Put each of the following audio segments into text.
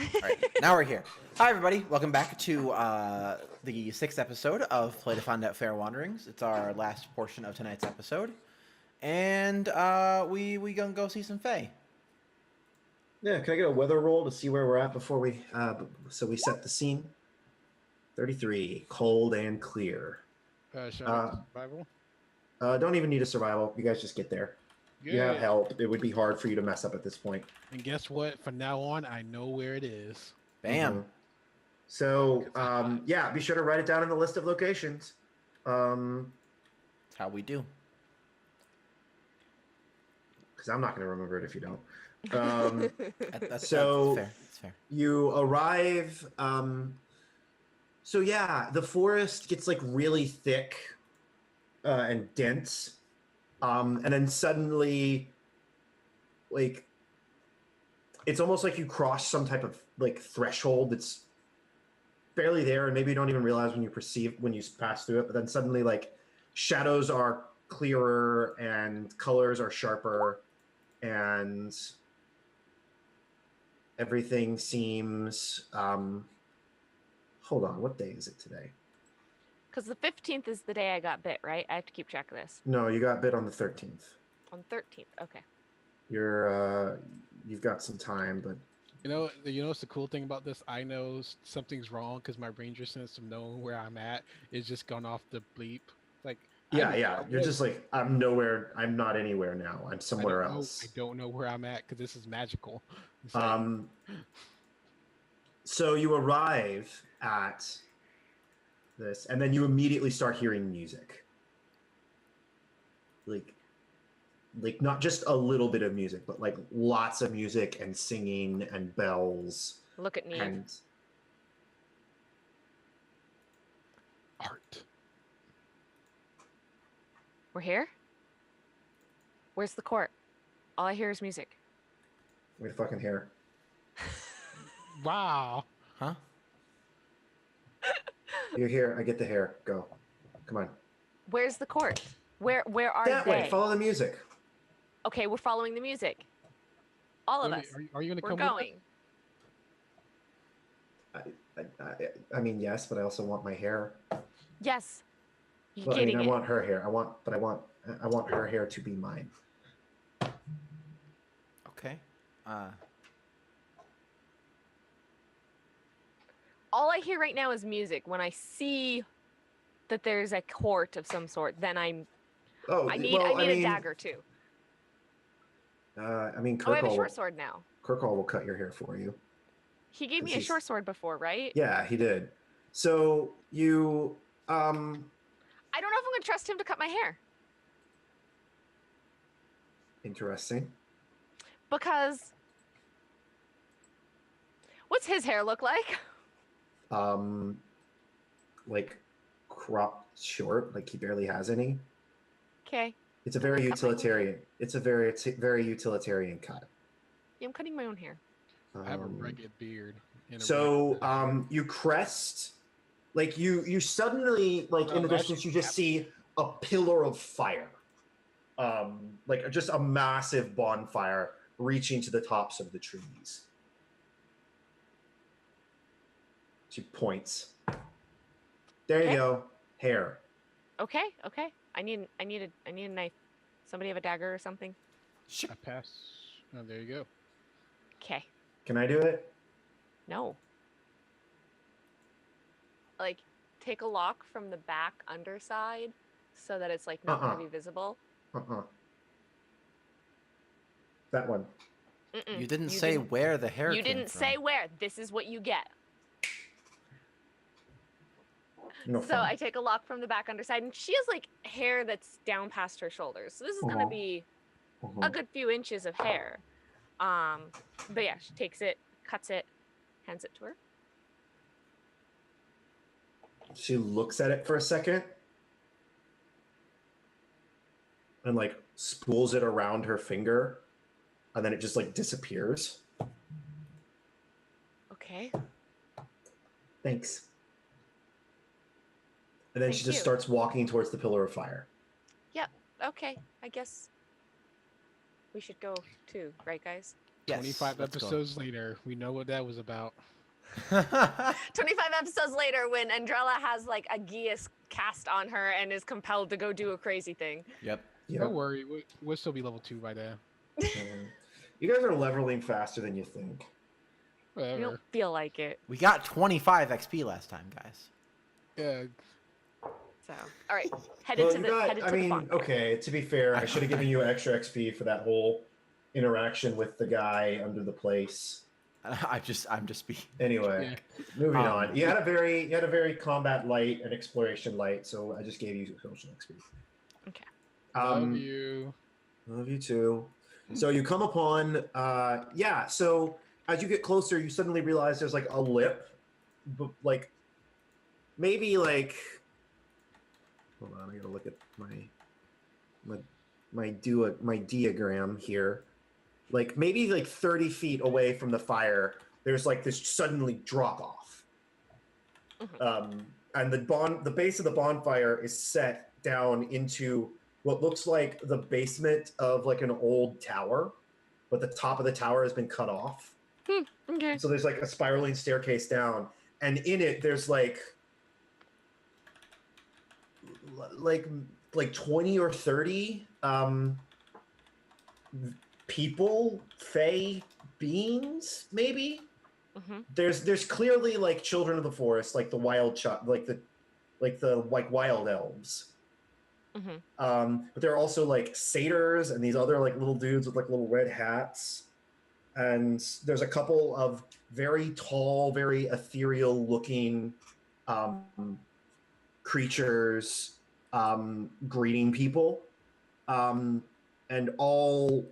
All right, now we're here. Hi, everybody. Welcome back to the sixth episode of Play to Find Out Fair Wanderings. It's our last portion of tonight's episode, and we gonna go see some Fae. Yeah, can I get a weather roll to see where we're at before so we set the scene? 33, cold and clear. Should I make Uh, the survival? don't even need a survival. You guys just get there. You have Good. help. It would be hard for you to mess up at this point. And guess what? From now on, I know where it is. Bam. Mhm. So, yeah, be sure to write it down in the list of locations. That's how we do. Because I'm not going to remember it if you don't. That's So- fair. That's fair. You arrive. So yeah, the forest gets like really thick and dense, and then suddenly, like, it's almost like you cross some type of like threshold that's barely there, and maybe you don't even realize when you pass through it. But then suddenly, like, shadows are clearer and colors are sharper, and everything seems hold on, what day is it today? Because the 15th is the day I got bit, right? I have to keep track of this. No, you got bit on the 13th. On 13th, okay. You've got some time, but You know what's the cool thing about this? I know something's wrong because my ranger sense of knowing where I'm at is just gone off the bleep. Like yeah, you're just like, I'm not anywhere now. I'm somewhere else. I don't know where I'm at because this is magical. It's like, So you arrive at this, and then you immediately start hearing music. Like not just a little bit of music, but like lots of music and singing and bells Look at me. and art. We're here? Where's the court? All I hear is music. wait a fucking hair. Wow. Huh? You're here. I get the hair. Go. Come on. Where's the court? Where are That they? way. Follow the music. Okay, we're following the music. All of Wait, us. Are you gonna We're come with us? going. I mean, yes, but I also want my hair. Yes. You're Well, I getting mean, I it. want her hair. I want her hair to be mine. Okay. All I hear right now is music. When I see that there's a court of some sort, then I need a dagger too. I mean, Oh, I have a Kirkall short sword now. will cut your hair for you. He gave me a He's- short sword before, right? Yeah, he did. So you I don't know if I'm gonna trust him to cut my hair interesting. because what's his hair look like? Like cropped short, like he barely has any. Okay. It's a very Cut my hair. utilitarian. It's a very utilitarian cut. Yeah, I'm cutting my own hair. I have a Um, rugged beard. And a So rugged- you crest, like you suddenly, like in the that's- distance you just see a pillar of fire, like just a massive bonfire reaching to the tops of the trees. She points. There you Okay. go, hair. Okay. I need a knife. Somebody have a dagger or something? I pass. Oh, there you go. Okay. Can I do it? No. Like, take a lock from the back underside so that it's like not gonna be visible. That one. Mm-mm. You didn't say where the hair You came didn't from. say where. This is what you get. No So fun. I take a lock from the back underside, and she has like hair that's down past her shoulders. So this is gonna be Mhm. a good few inches of hair. But yeah, she takes it, cuts it, hands it to her. She looks at it for a second and like spools it around her finger, and then it just like disappears. Okay. Thanks. And then she Thank just you. starts walking towards the pillar of fire. Yep. Okay. I guess we should go too, right, guys? Yes, 25 let's go. episodes later, we know what that was about. 25 episodes later, when Andrella has like a Geas cast on her and is compelled to go do a crazy thing. Yep. Don't worry, we'll still be level 2 by then. You guys are leveling faster than you think. You Whatever. don't feel like it. We got 25 XP last time, guys. Yeah. So, all right, headed to the bonfire. Okay, to be fair, I should have given you extra XP for that whole interaction with the guy under the place. I'm just being. Anyway, moving on. You had a very combat light and exploration light, so I just gave you social XP. Okay. Love you. Love you too. So you come upon, so as you get closer, you suddenly realize there's like a lip, like maybe like, hold on, I gotta look at my diagram here. Like maybe like 30 feet away from the fire, there's like this suddenly drop off. Mm-hmm. And the base of the bonfire is set down into what looks like the basement of like an old tower, but the top of the tower has been cut off. Okay. So there's like a spiraling staircase down, and in it there's like 20 or 30 people, fae beings, maybe. Mm-hmm. There's clearly like children of the forest, like the wild wild elves. Mm-hmm. But there are also like satyrs and these other like little dudes with like little red hats. And there's a couple of very tall, very ethereal looking creatures greeting people. And all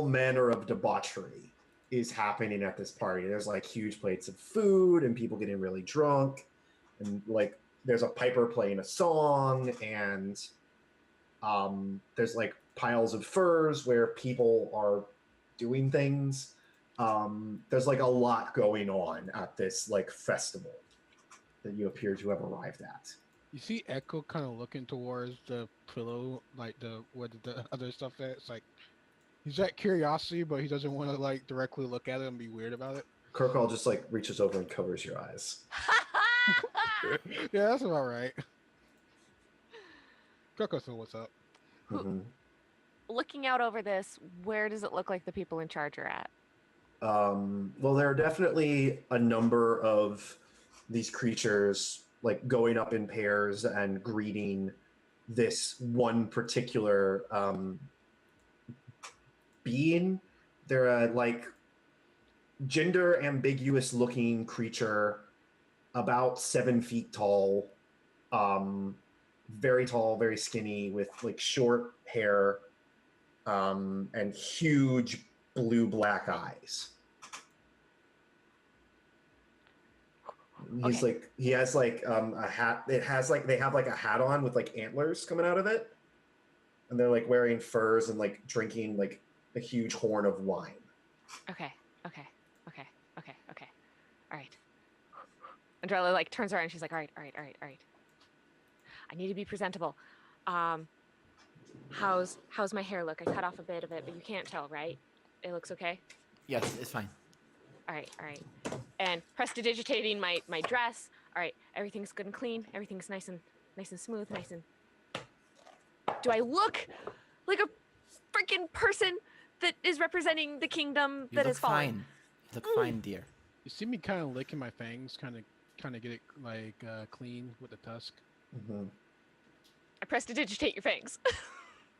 manner of debauchery is happening at this party. There's like huge plates of food and people getting really drunk. And like there's a piper playing a song, and there's like piles of furs where people are doing things. There's like a lot going on at this like festival that you appear to have arrived at. You see Echo kind of looking towards the pillow, like the other stuff at. It's like he's at curiosity, but he doesn't want to like directly look at it and be weird about it. Kirkall just like reaches over and covers your eyes. Yeah, that's about right. Kirkall knows what's up. Mm-hmm. Looking out over this, where does it look like the people in charge are at? Well, there are definitely a number of these creatures like going up in pairs and greeting this one particular being. They're a like gender ambiguous looking creature, about 7 feet tall, very tall, very skinny, with like short hair and huge blue-black eyes. He's like, he has like a hat. It has like, they have like a hat on with like antlers coming out of it, and they're like wearing furs and like drinking like a huge horn of wine. Okay. All right. Andrella like turns around and she's like, all right. I need to be presentable. How's my hair look? I cut off a bit of it, but you can't tell, right? It looks okay? Yes, it's fine. All right. And prestidigitating my dress. All right, everything's good and clean. Everything's nice and smooth, Do I look like a freaking person that is representing the kingdom that is falling? Fine. You look fine, dear. You see me kind of licking my fangs, kind of get it like clean with the tusk. Mm-hmm. I prestidigitate your fangs.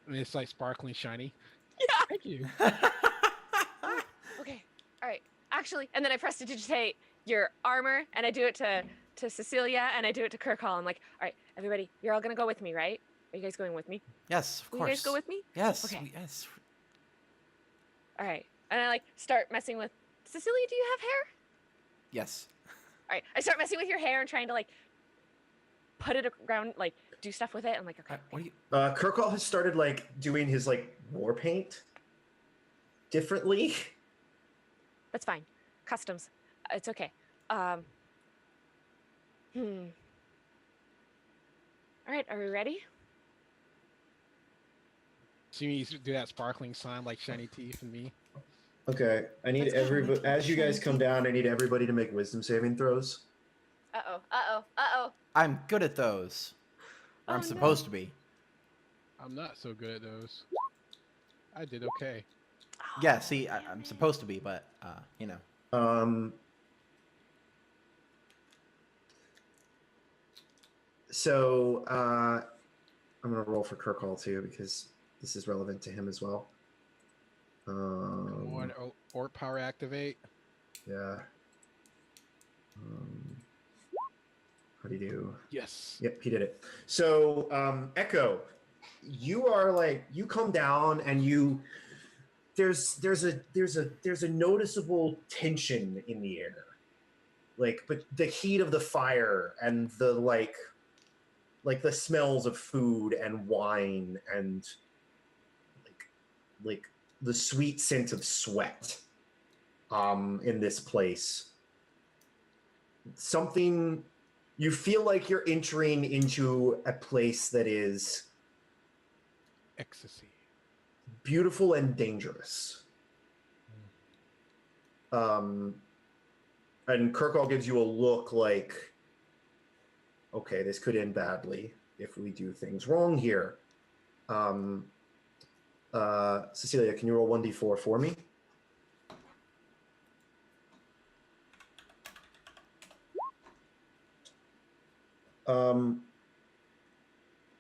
And it's like sparkling shiny. Yeah. Thank you. Okay. All right. Actually, and then I prestidigitate your armor, and I do it to Cecilia, and I do it to Kirkall. I'm like, all right, everybody, you're all gonna go with me, right? Are you guys going with me? Yes, of Will course. you guys go with me? Yes. Okay. Yes. All right. And I like start messing with Cecilia. Do you have hair? Yes. All right. I start messing with your hair and trying to like put it around, like do stuff with it. I'm like, okay. What do you? Kirkall has started like doing his like war paint differently. That's fine. Customs. It's okay. All right. Are we ready? See me do that sparkling sign like shiny teeth and me. Okay, I need Let's go, everybody. Mickey. As you guys come down, I need everybody to make wisdom saving throws. Uh-oh. Uh-oh. Uh-oh. I'm good at those. Or Oh, I'm no. supposed to be. I'm not so good at those. I did okay. Yeah, see, damn I'm it. supposed to be, but, you know. So I'm gonna roll for Kirkall too because this is relevant to him as well. Come on, orc power activate. Yeah. How do you do? Yes. Yep, he did it. So Echo, you are like you come down and there's a noticeable tension in the air, like but the heat of the fire and the like the smells of food and wine and like the sweet scent of sweat in this place. Something you feel like you're entering into a place that is Ecstasy. beautiful and dangerous. And Kirkall gives you a look like, okay, this could end badly if we do things wrong here. Cecilia, can you roll 1d4 for me?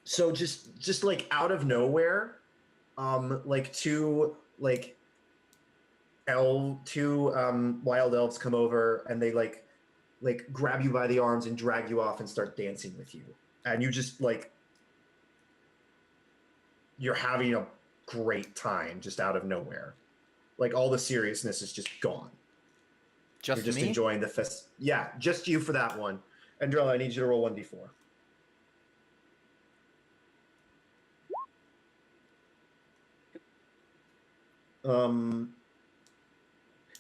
So just like out of nowhere, like two wild elves come over and they like grab you by the arms and drag you off and start dancing with you, and you just like you're having a great time just out of nowhere. Like all the seriousness is just gone. Just You're just me? enjoying the fest. Yeah, just you for that one. Andrella, I need you to roll 1d4.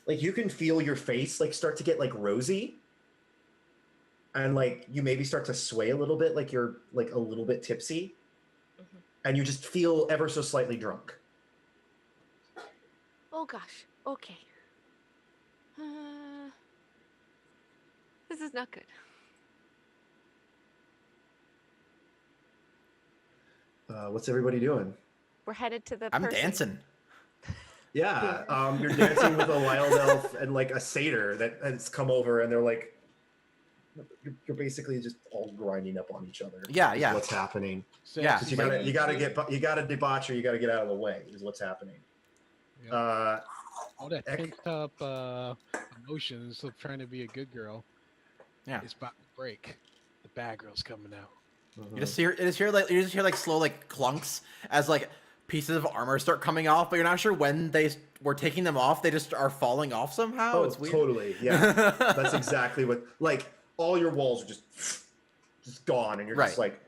Like you can feel your face like start to get like rosy, and like you maybe start to sway a little bit, like you're like a little bit tipsy, and you just feel ever so slightly drunk. Oh gosh. Okay. This is not good. What's everybody doing? We're headed to the I'm person. dancing. Yeah, you're dancing with a wild elf and like a satyr that has come over, and they're like, you're basically just all grinding up on each other. Yeah, is yeah. What's happening? Yeah, You gotta debauch, or you gotta get out of the way. Is what's happening. Yep. All that pent up emotions of trying to be a good girl. Yeah. It's about to break. The bad girl's coming out. You just hear like slow like clunks as like pieces of armor start coming off, but you're not sure when they were taking them off. They just are falling off somehow. Oh, It's weird. totally. Yeah, that's exactly what. Like all your walls are just gone, and you're Right. just like.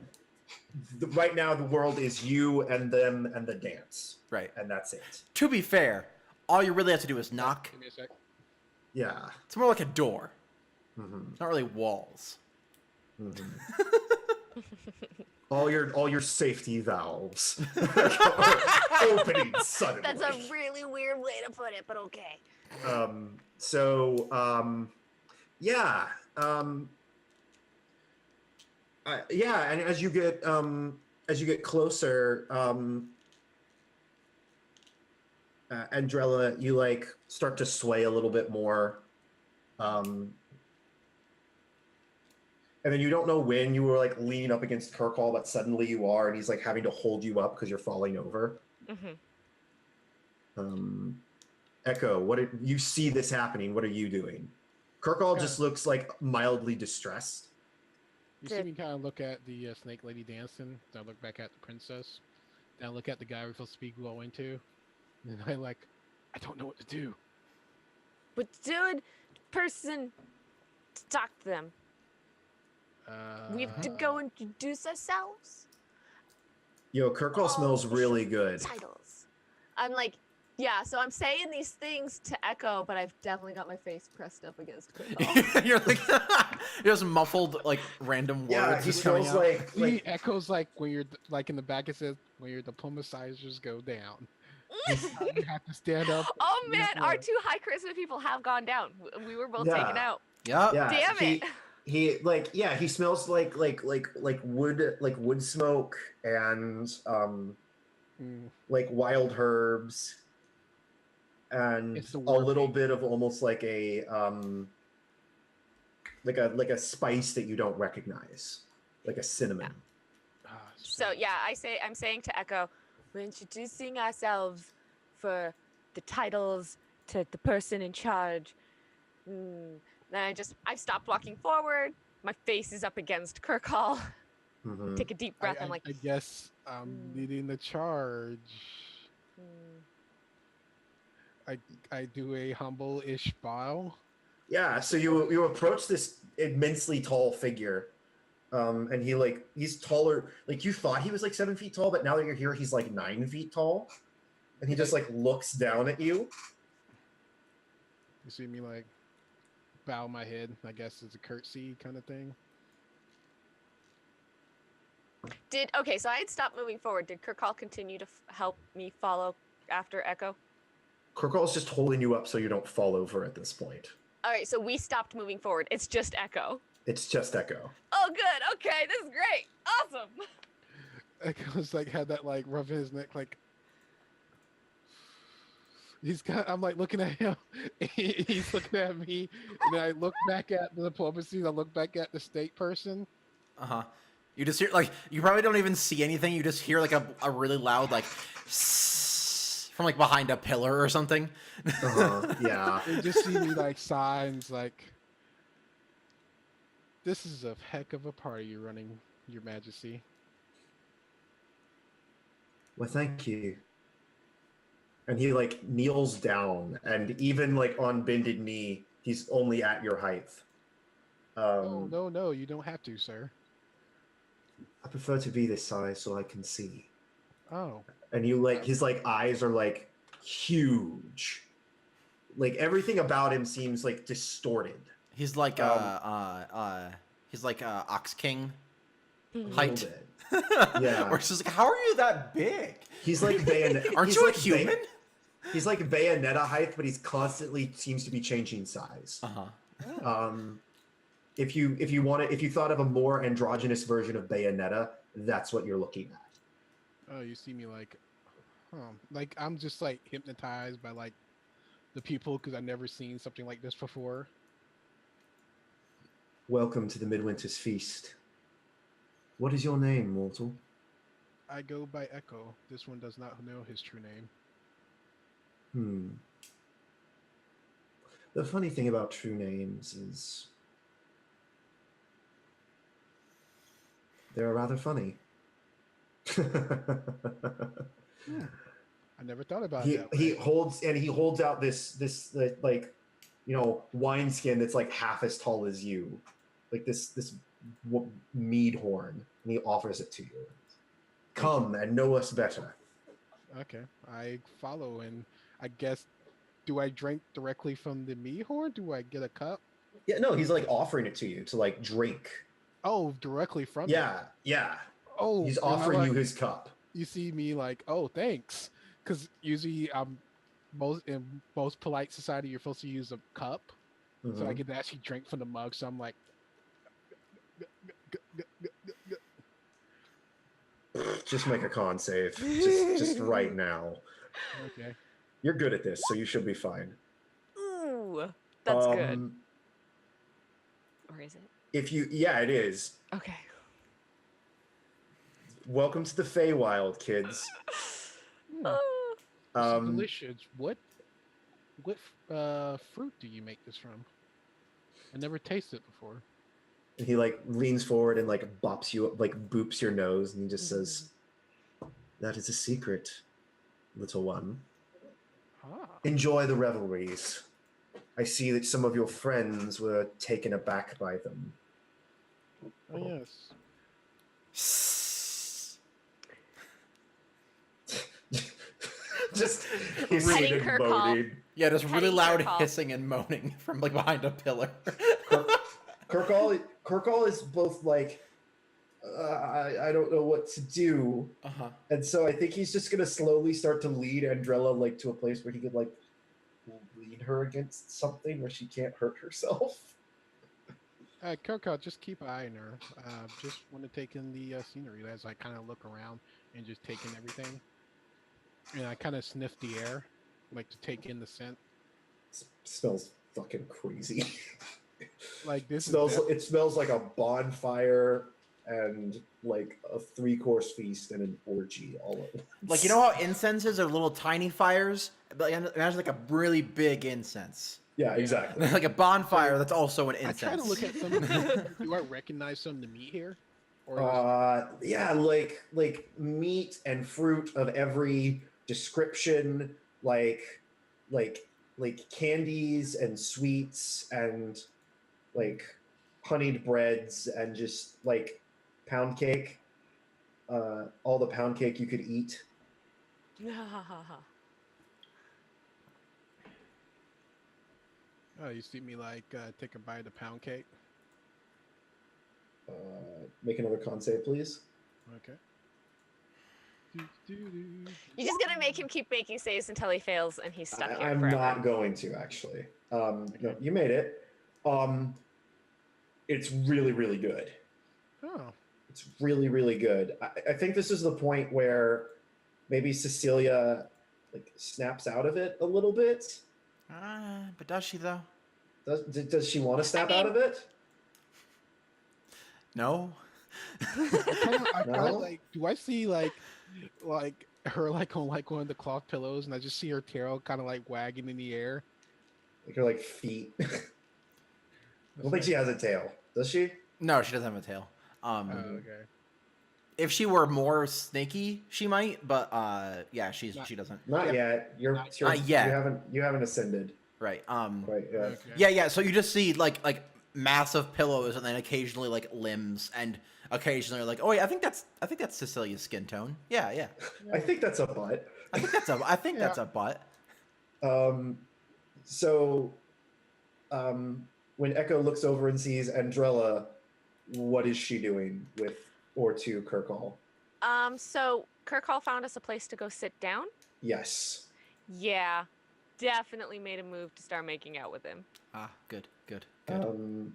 Right now, the world is you and them and the dance. Right. And that's it. To be fair, all you really have to do is knock. Give me a sec. Yeah. It's more like a door. Mm-hmm. It's not really walls. Mm-hmm. all your safety valves opening suddenly. That's a really weird way to put it, but okay. Yeah. Yeah, and as you get closer, Andrella, you like start to sway a little bit more, and then you don't know when you were like leaning up against Kirkall, but suddenly you are, and he's like having to hold you up because you're falling over. Echo, you see this happening? What are you doing? Kirkall just looks like mildly distressed. You see me kind of look at the snake lady dancing. Then I look back at the princess. Then I look at the guy we're supposed to be glowing to. And I I don't know what to do. But dude, person, talk to them. We have to go introduce ourselves. Yo, Kirkall smells really good. Titles. I'm like, yeah, so I'm saying these things to Echo, but I've definitely got my face pressed up against Kirkall. You're like you're just muffled like random words. Yeah, he just coming smells out. He echoes like when you're like in the back it says when your diplomatizers go down. You have to stand up. Oh You have man, our to- 2 high charisma people have gone down. We were both Yeah. taken out. Yep. Yeah, Damn it. he like yeah, he smells like wood smoke and Mm, like wild herbs and It's the a little warping. bit of almost like a like a spice that you don't recognize, like a cinnamon. So yeah, I'm saying to Echo, we're introducing ourselves for the titles to the person in charge. Then I stopped walking forward. My face is up against Kirkall. Mhm. Take a deep breath. I'm like, I guess I'm leading the charge. "Hmm." I do a humble-ish bow. Yeah, so you approach this immensely tall figure, and he's taller. Like you thought he was like 7 feet tall, but now that you're here, he's like 9 feet tall, and he just like looks down at you. You see me like bow my head. I guess it's a curtsy kind of thing. Okay, so I had stopped moving forward. Did Kirkall continue to help me follow after Echo? Kirkall's just holding you up so you don't fall over at this point. All right, so we stopped moving forward. It's just Echo. It's just Echo. Oh, good. Okay, this is great. Awesome. Echo's like had that like rubbing his neck like. I'm like looking at him. He's looking at me, and then I look back at the diplomacy. I look back at the state person. You just hear like you probably don't even see anything. You just hear like a really loud like from like behind a pillar or something. Yeah. You just see me like signs like. This is a heck of a party you're running, Your Majesty. Well, thank you. And he like kneels down, and even like on bended knee, he's only at your height. Oh no, you don't have to, sir. I prefer to be this size so I can see. Oh. And you like his like eyes are like huge. Like everything about him seems like distorted. He's like Ox King height. Yeah. Or it's just like, how are you that big? He's like Bayonetta. Aren't you a human? He's like Bayonetta height, but he's constantly seems to be changing size. If you thought of a more androgynous version of Bayonetta, that's what you're looking at. Oh, you see me like, like I'm just like hypnotized by like the people because I've never seen something like this before. Welcome to the Midwinter's Feast. What is your name, mortal? I go by Echo. This one does not know his true name. The funny thing about true names is they're rather funny. I never thought about it. He holds out this like wineskin that's like half as tall as you, like this mead horn, and he offers it to you. Come and know us better. Okay, I follow, and I guess, do I drink directly from the mead horn? Do I get a cup? Yeah, no, he's like offering it to you to like drink. Oh, directly from Yeah, it. yeah. Oh, He's and I offering like- you his cup. You see me like, oh, thanks, because usually in most polite society you're supposed to use a cup, so I Mhm. get to actually drink from the mug. So I'm like, Just make a con save, just right now. okay. You're good at this, so you should be fine. Ooh, that's good. Or is it? Yeah, it is. Okay. Welcome to the Feywild, kids. This is Um, delicious. What fruit do you make this from? I never tasted it before. And he like leans forward and like boops your nose, and he just says, "That is a secret, little one. Ah. Enjoy the revelries. I see that some of your friends were taken aback by them." Oh yes. Just Petting hissing and Kirkall. moaning. Yeah, just really Petting loud Kirkall. hissing and moaning from like behind a pillar. Kirkall is both like I don't know what to do. Uh-huh. And so I think he's just gonna slowly start to lead Andrella like to a place where he could like lead her against something where she can't hurt herself. Coco, just keep an eye on her. Just want to take in the scenery as I kind of look around and just take in everything. And I kind of sniff the air, like to take in the scent. Smells fucking crazy. Like this It smells like a bonfire and like a 3-course feast and an orgy all at once. Like, you know how incenses are little tiny fires? But imagine like a really big incense. Yeah, exactly. Like a bonfire that's also an I incense. try to look at some. Do I recognize some of the meat here? Or Yeah, like meat and fruit of every description, like candies and sweets and like honeyed breads and just like pound cake, all the pound cake you could eat. oh, you see me like take a bite of the pound cake? Make another con save, please. Okay. You're just gonna make him keep making saves until he fails, and he's stuck here I'm forever. not going to actually. No, you made it. It's really, really good. Oh. It's really, really good. I think this is the point where maybe Cecilia like snaps out of it a little bit. But does she though? Does she want to snap out of it? No. I No? like. Do I see like her like on like one of the cloth pillows, and I just see her tail kind of like wagging in the air? Like her like feet. I don't think she has a tail. Does she? No, she doesn't have a tail. Oh, okay. If she were more snaky, she might. But yeah, she doesn't. Not yet. Not yet. You haven't ascended Right. quite yet. Okay. Yeah. So you just see like massive pillows, and then occasionally like limbs, and occasionally like, oh yeah, I think that's Cecilia's skin tone. Yeah. I think that's a butt. I think that's a butt. So when Echo looks over and sees Andrella, what is she doing with Ortu Kirkall? So Kirkall found us a place to go sit down. Yes. Yeah, definitely made a move to start making out with him. Good. Excellent.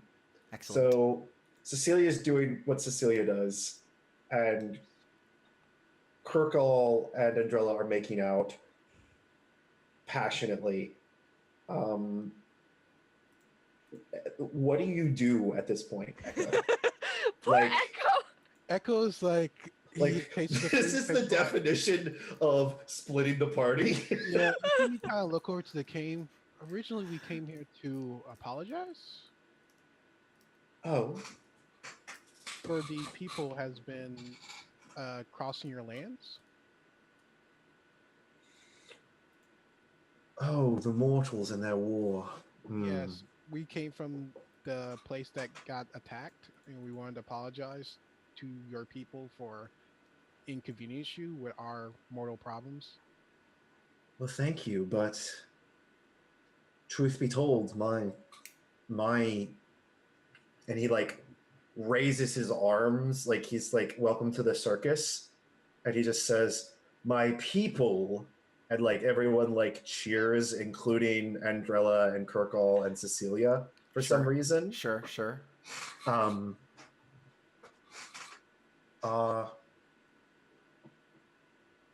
So Cecilia's doing what Cecilia does, and Kirkall and Andrella are making out passionately. What do you do at this point, Echo? Poor Like- Echo. Echo's like. he Like, tastes the this food, is the tastes like- definition of splitting the party. Yeah, we kind of look over to the cave. Originally, we came here to apologize Oh, for the people has been crossing your lands. oh, the mortals and their war. Yes, we came from the place that got attacked, and we wanted to apologize to your people for inconvenience you with our mortal problems. Well, thank you, but truth be told, my, and he like raises his arms like he's like, welcome to the circus, and he just says, my people, and like everyone like cheers, including Andrella and Kirkall and Cecilia for some Sure. reason. Sure.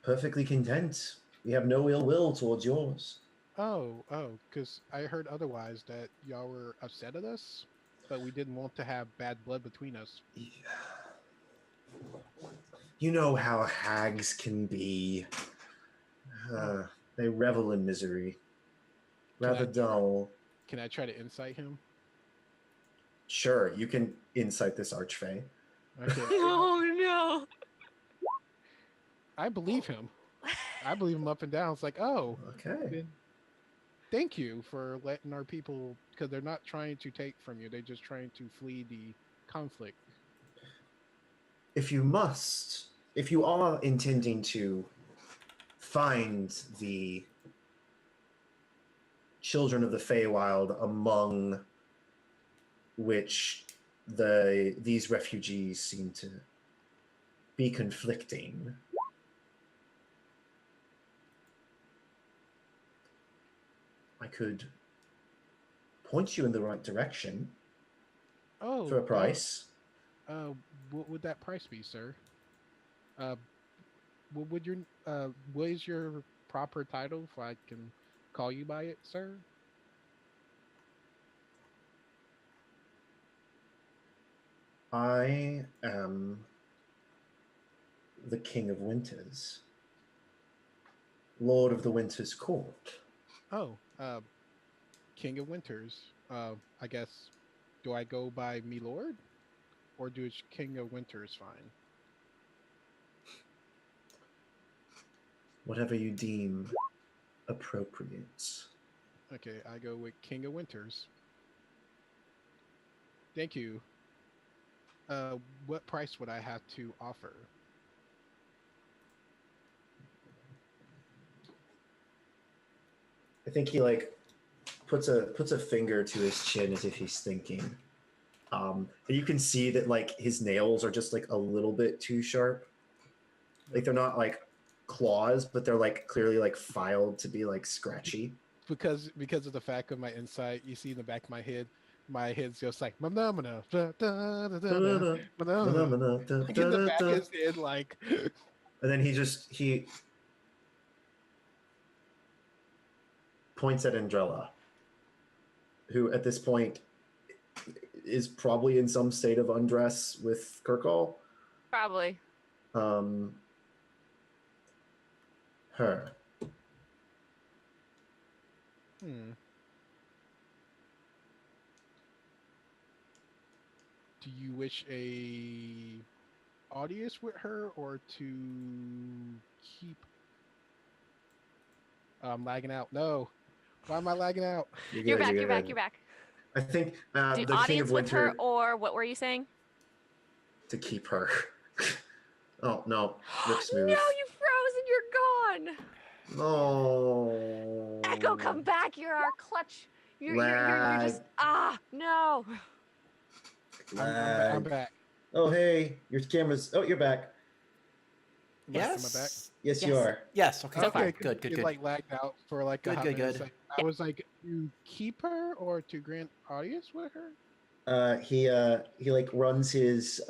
Perfectly content. We have no ill will towards yours. Oh, because I heard otherwise that y'all were upset at us, but we didn't want to have bad blood between us. You know how hags can be. They revel in misery. Rather dull. Can I try to insight him? Sure, you can incite this archfey. Okay. Oh no. I believe him. I believe him up and down. It's like, oh, Okay. then thank you for letting our people, because they're not trying to take from you. They're just trying to flee the conflict. If you are intending to find the children of the Feywild among which these refugees seem to be conflicting. I could point you in the right direction Oh, for a price. what would that price be, sir? Uh, what would your what is your proper title if I can call you by it, sir? I am the King of Winters, Lord of the Winter's Court. Oh, King of Winters. I guess do I go by me lord or do it's King of Winters fine? Whatever you deem appropriate. Okay, I go with King of Winters. Thank you. What price would I have to offer? I think he like puts a finger to his chin as if he's thinking. And you can see that like his nails are just like a little bit too sharp. Like they're not like claws, but they're like clearly like filed to be like scratchy. Because of the fact of my insight, you see in the back of my head's just like phenomena, da, da, da, da, da, phenomena. In the back of his head, like And then he points at Andrella, who at this point is probably in some state of undress with Kirkall. Probably. Her. hmm. Do you wish a audience with her or to keep lagging out? No. Why am I lagging out? You're back. You're back. You're back. I think Do the King audience of with her, Winter or what were you saying? to keep her. Oh no, Rick No, Smooth. you froze and you're gone. No. Echo, come back. You're our clutch. You're just Lag. no. I'm Lag. back. Oh hey, your camera's. Oh, you're back. Am I back? Yes, you Yes. are. Yes. Okay. So cool. far. Good. Good. It Good. like lagged out for like a Good, hot good, minute. good. Like, I was like, to keep her or to grant audience with her? He like runs his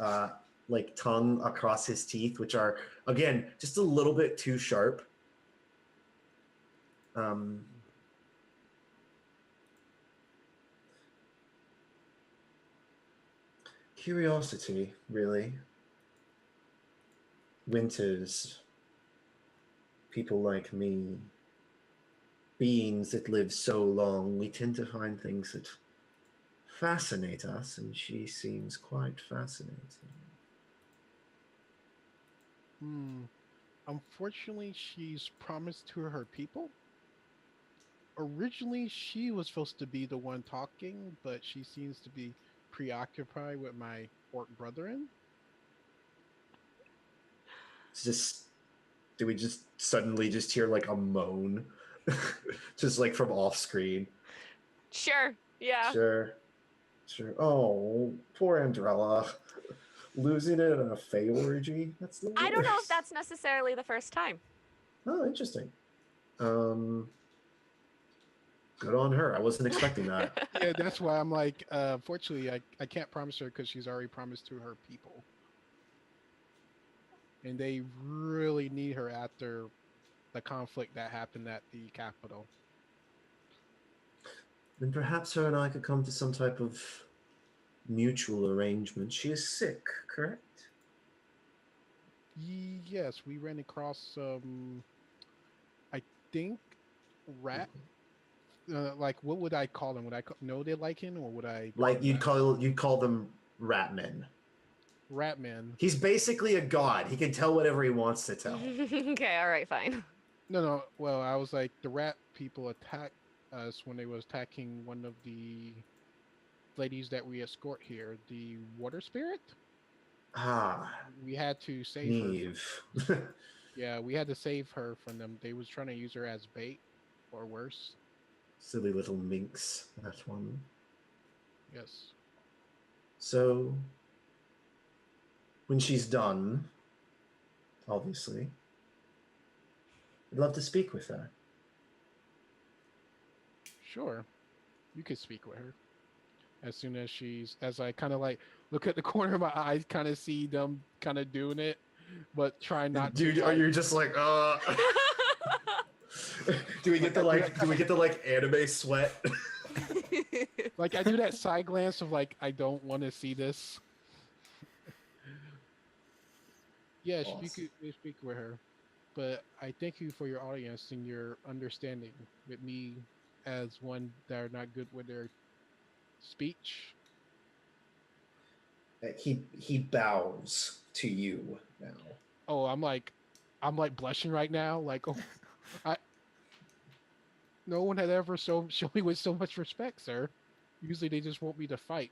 like tongue across his teeth, which are again just a little bit too sharp. Curiosity, really. Winters, people like me, beings that live so long, we tend to find things that fascinate us, and she seems quite fascinating. Hmm. Unfortunately, she's promised to her people. Originally, she was supposed to be the one talking, but she seems to be preoccupied with my orc brethren. It's just, do we just suddenly just hear like a moan? Just like from off screen. Sure. Yeah. Sure. Oh, poor Andrella. Losing it in a Fey orgy? That's the worst. I don't know if that's necessarily the first time. Oh, interesting. Good on her. I wasn't expecting that. Yeah, that's why I'm like, fortunately, I can't promise her because she's already promised to her people. And they really need her after the conflict that happened at the Capitol. Then perhaps her and I could come to some type of mutual arrangement. She is sick, correct? Yes, we ran across, I think, rat. Like, what would I call them? Would I know they like him, or would I Like you'd call them ratmen. Ratman? He's basically a god. He can tell whatever he wants to tell. Okay. All right. Fine. No. Well, I was like, the rat people attacked us when they was attacking one of the ladies that we escort here, the water spirit. Ah, We had to save Neve. her. Yeah, we had to save her from them. They was trying to use her as bait, or worse. Silly little minx, that one. Yes. So, when she's done, obviously. I'd love to speak with her. Sure, you could speak with her. As soon as as I kind of like look at the corner of my eyes, kind of see them kind of doing it, but try not Dude, to. are you just like, do we get the like anime sweat? Like I do that side glance of like I don't want to see this. Yes, you Awesome. could speak with her, but I thank you for your audience and your understanding with me as one that are not good with their speech. He bows to you now. Oh, I'm like blushing right now. Like, oh, I no one had ever shown me with so much respect, sir. Usually they just want me to fight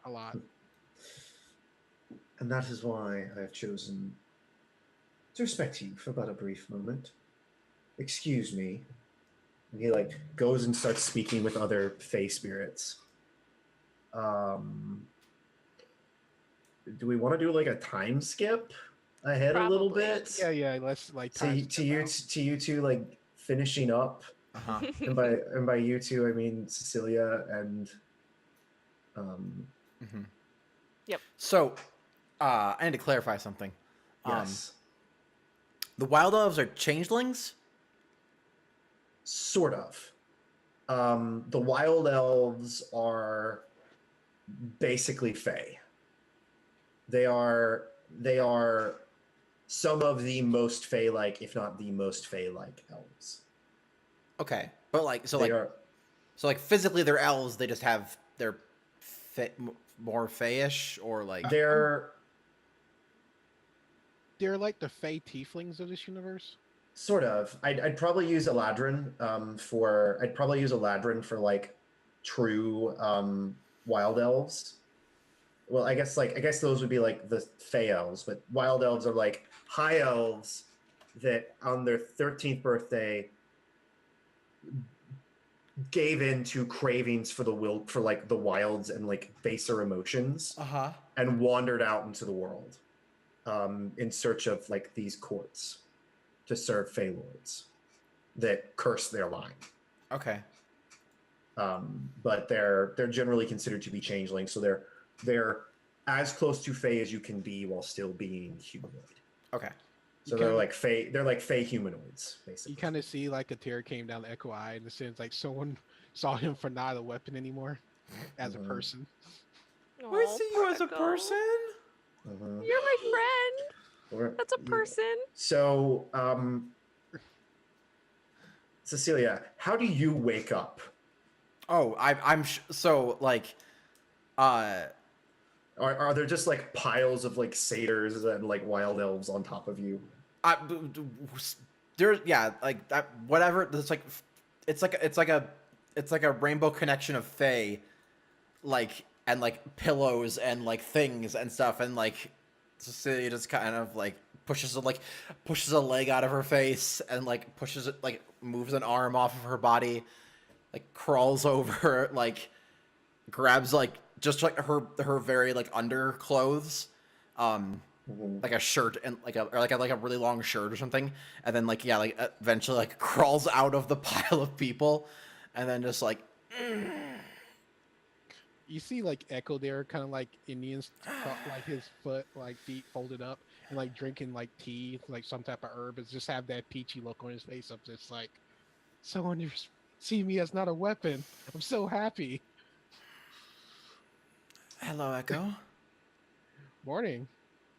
a lot. And that is why I have chosen to respect you for but a brief moment. Excuse me. And he like goes and starts speaking with other Fey spirits. Do we want to do like a time skip ahead a little Probably. bit? Yeah. Let's like To, time to you to you two like finishing up, Uh-huh. and by you two I mean Cecilia and Mm-hmm. Yep. So, I need to clarify something. yes, The wild elves are changelings? sort of. The wild elves are basically Fey. They are some of the most Fey-like, if not the most Fey-like elves. Okay. But like, so They like, are so like physically they're elves, they're more Fey-ish, or like... they're They're like the Fey tieflings of this universe. sort of. I'd probably use Eladrin for like true wild elves. Well, I guess those would be like the Fey elves, but wild elves are like high elves that on their 13th birthday gave in to cravings for the wilds and like baser emotions Uh-huh. and wandered out into the world in search of like these courts to serve Fey lords that curse their line. Okay. But they're generally considered to be changelings, so they're as close to Fey as you can be while still being humanoid. Okay. So they're like Fey humanoids, basically. You kind of see like a tear came down the Echo Eye in the sense like someone saw him for not a weapon anymore, as a person. I see you as a Echo. person. Mhm. You're my friend. Or- That's a person. So, Cecilia, how do you wake up? Oh, so like, Are there just like piles of like satyrs and like wild elves on top of you? I, there, yeah, like that, whatever. It's like a rainbow connection of Fae, like, and like pillows and like things and stuff, and like Cecilia just kind of like pushes a leg out of her face and like pushes it, like moves an arm off of her body, like crawls over, like grabs like just like her very like underclothes, like a shirt and like a really long shirt or something, and then like, yeah, like eventually like crawls out of the pile of people, and then just like, You see like Echo there, kind of like Indians, like his feet folded up and like drinking like tea, like some type of herb, and just have that peachy look on his face of just like, someone you see me as not a weapon. I'm so happy. hello, Echo. Morning.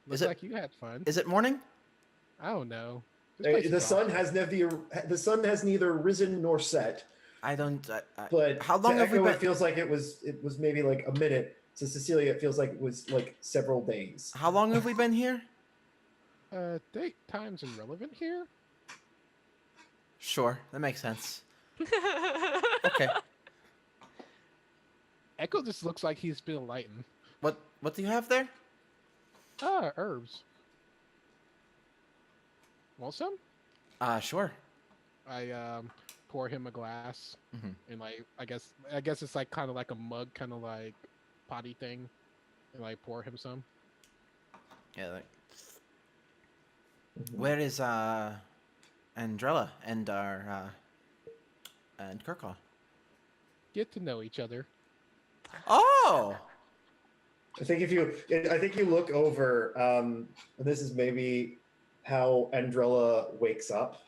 Is Looks it like you had fun. is it morning? I don't know. This place The is sun awesome. has neither risen nor set. I don't. But How long to have we Echo, been? it feels like it was maybe like a minute. To Cecilia, it feels like it was like several days. How long have we been here? Date time's irrelevant here. Sure, that makes sense. Okay. Echo just looks like he's been enlightened. What do you have there? Ah, herbs. Want some? Sure. I pour him a glass, Mhm. and like I guess it's like kind of like a mug, kind of like potty thing, and like pour him some. Yeah. Like, Where is Andrella and our and Kirkall? Get to know each other. Oh, I think you look over, and this is maybe how Andrella wakes up,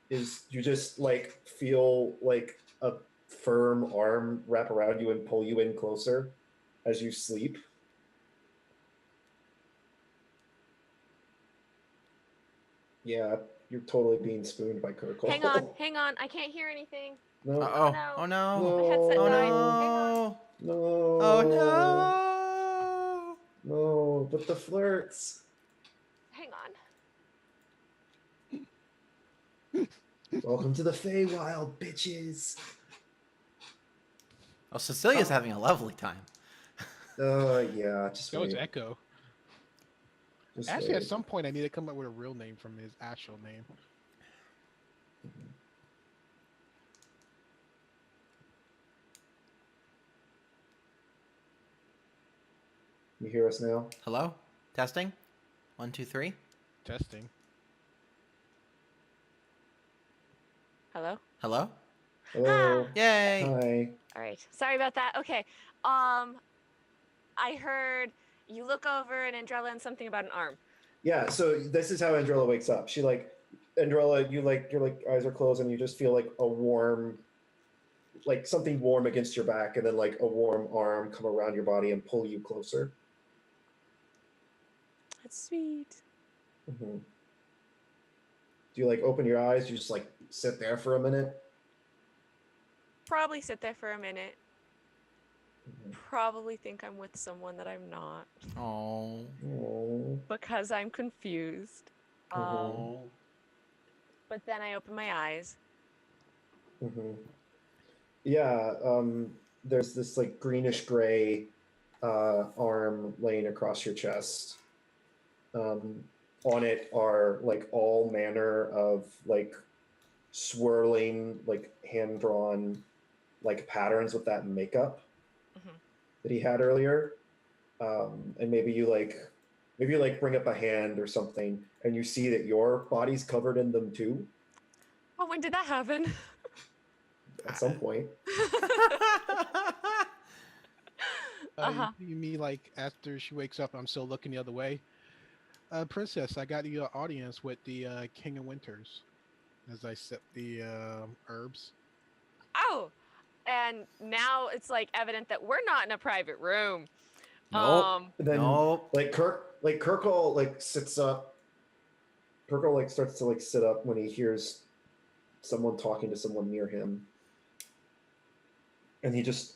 is you just like feel like a firm arm wrap around you and pull you in closer as you sleep. Yeah, you're totally being spooned by Kirkle. Hang on. I can't hear anything. No. oh, no. oh no, No. My headset oh died. Hang on. no, No. oh no. No, but the flirts. Hang on. Welcome to the Feywild, bitches. Oh, Cecilia's having a lovely time. Yeah, just That was wait. Echo. Just Actually, at wait. some point, I need to come up with a real name from his actual name. You hear us now? Hello, testing. 1, 2, 3. Testing. Hello? Hello. Hello. Yay. Hi. All right. Sorry about that. Okay. I heard you look over and Andrella and something about an arm. Yeah, so this is how Andrella wakes up. She Andrella, your eyes are closed and you just feel like a warm, like something warm against your back, and then like a warm arm come around your body and pull you closer. That's sweet. Mm-hmm. Do you like open your eyes? You just like sit there for a minute? Probably sit there for a minute. Mm-hmm. Probably think I'm with someone that I'm not. Oh. Oh. Because I'm confused. Mhm. But then I open my eyes. Mm-hmm. Yeah, there's this like greenish gray arm laying across your chest. On it are like all manner of like swirling, like hand drawn, like patterns with that makeup Mhm. that he had earlier. And maybe you bring up a hand or something, and you see that your body's covered in them too. Oh, when did that happen? At some point. You mean like after she wakes up, I'm still looking the other way? Princess, I got you an audience with the King of Winters as I sip the herbs. Oh, and now it's like evident that we're not in a private room. Nope. And then Nope. Kirkle like sits up. Kirkle like starts to like sit up when he hears someone talking to someone near him. And he just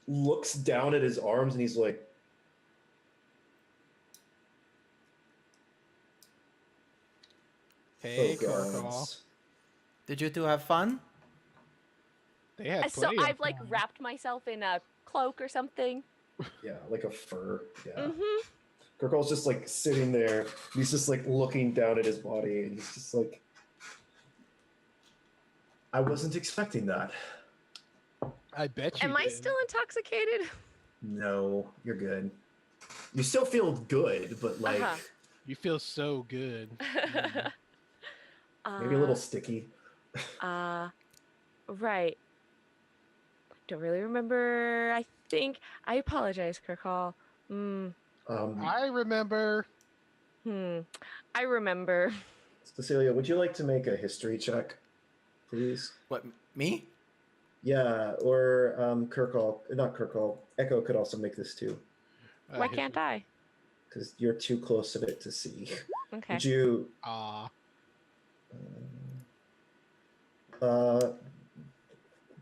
looks down at his arms and he's like, Hey, oh Kirkall. gods. Did you two have fun? They had So plenty of I've like fun. wrapped myself in a cloak or something. Yeah, like a fur. Yeah. Mm-hmm. Kirkle's just like sitting there. He's just like looking down at his body and he's just like, I wasn't expecting that. I bet you Am I did. still intoxicated? No, you're good. You still feel good, but like You feel so good. maybe a little sticky. Right. Don't really remember. I think I apologize, Kirkall. I remember. I remember. Cecilia, would you like to make a history check, please? What, me? Yeah, or Kirkall, not Kirkall. Echo could also make this too, Why can't I? because you're too close of it to see. Okay. Would you?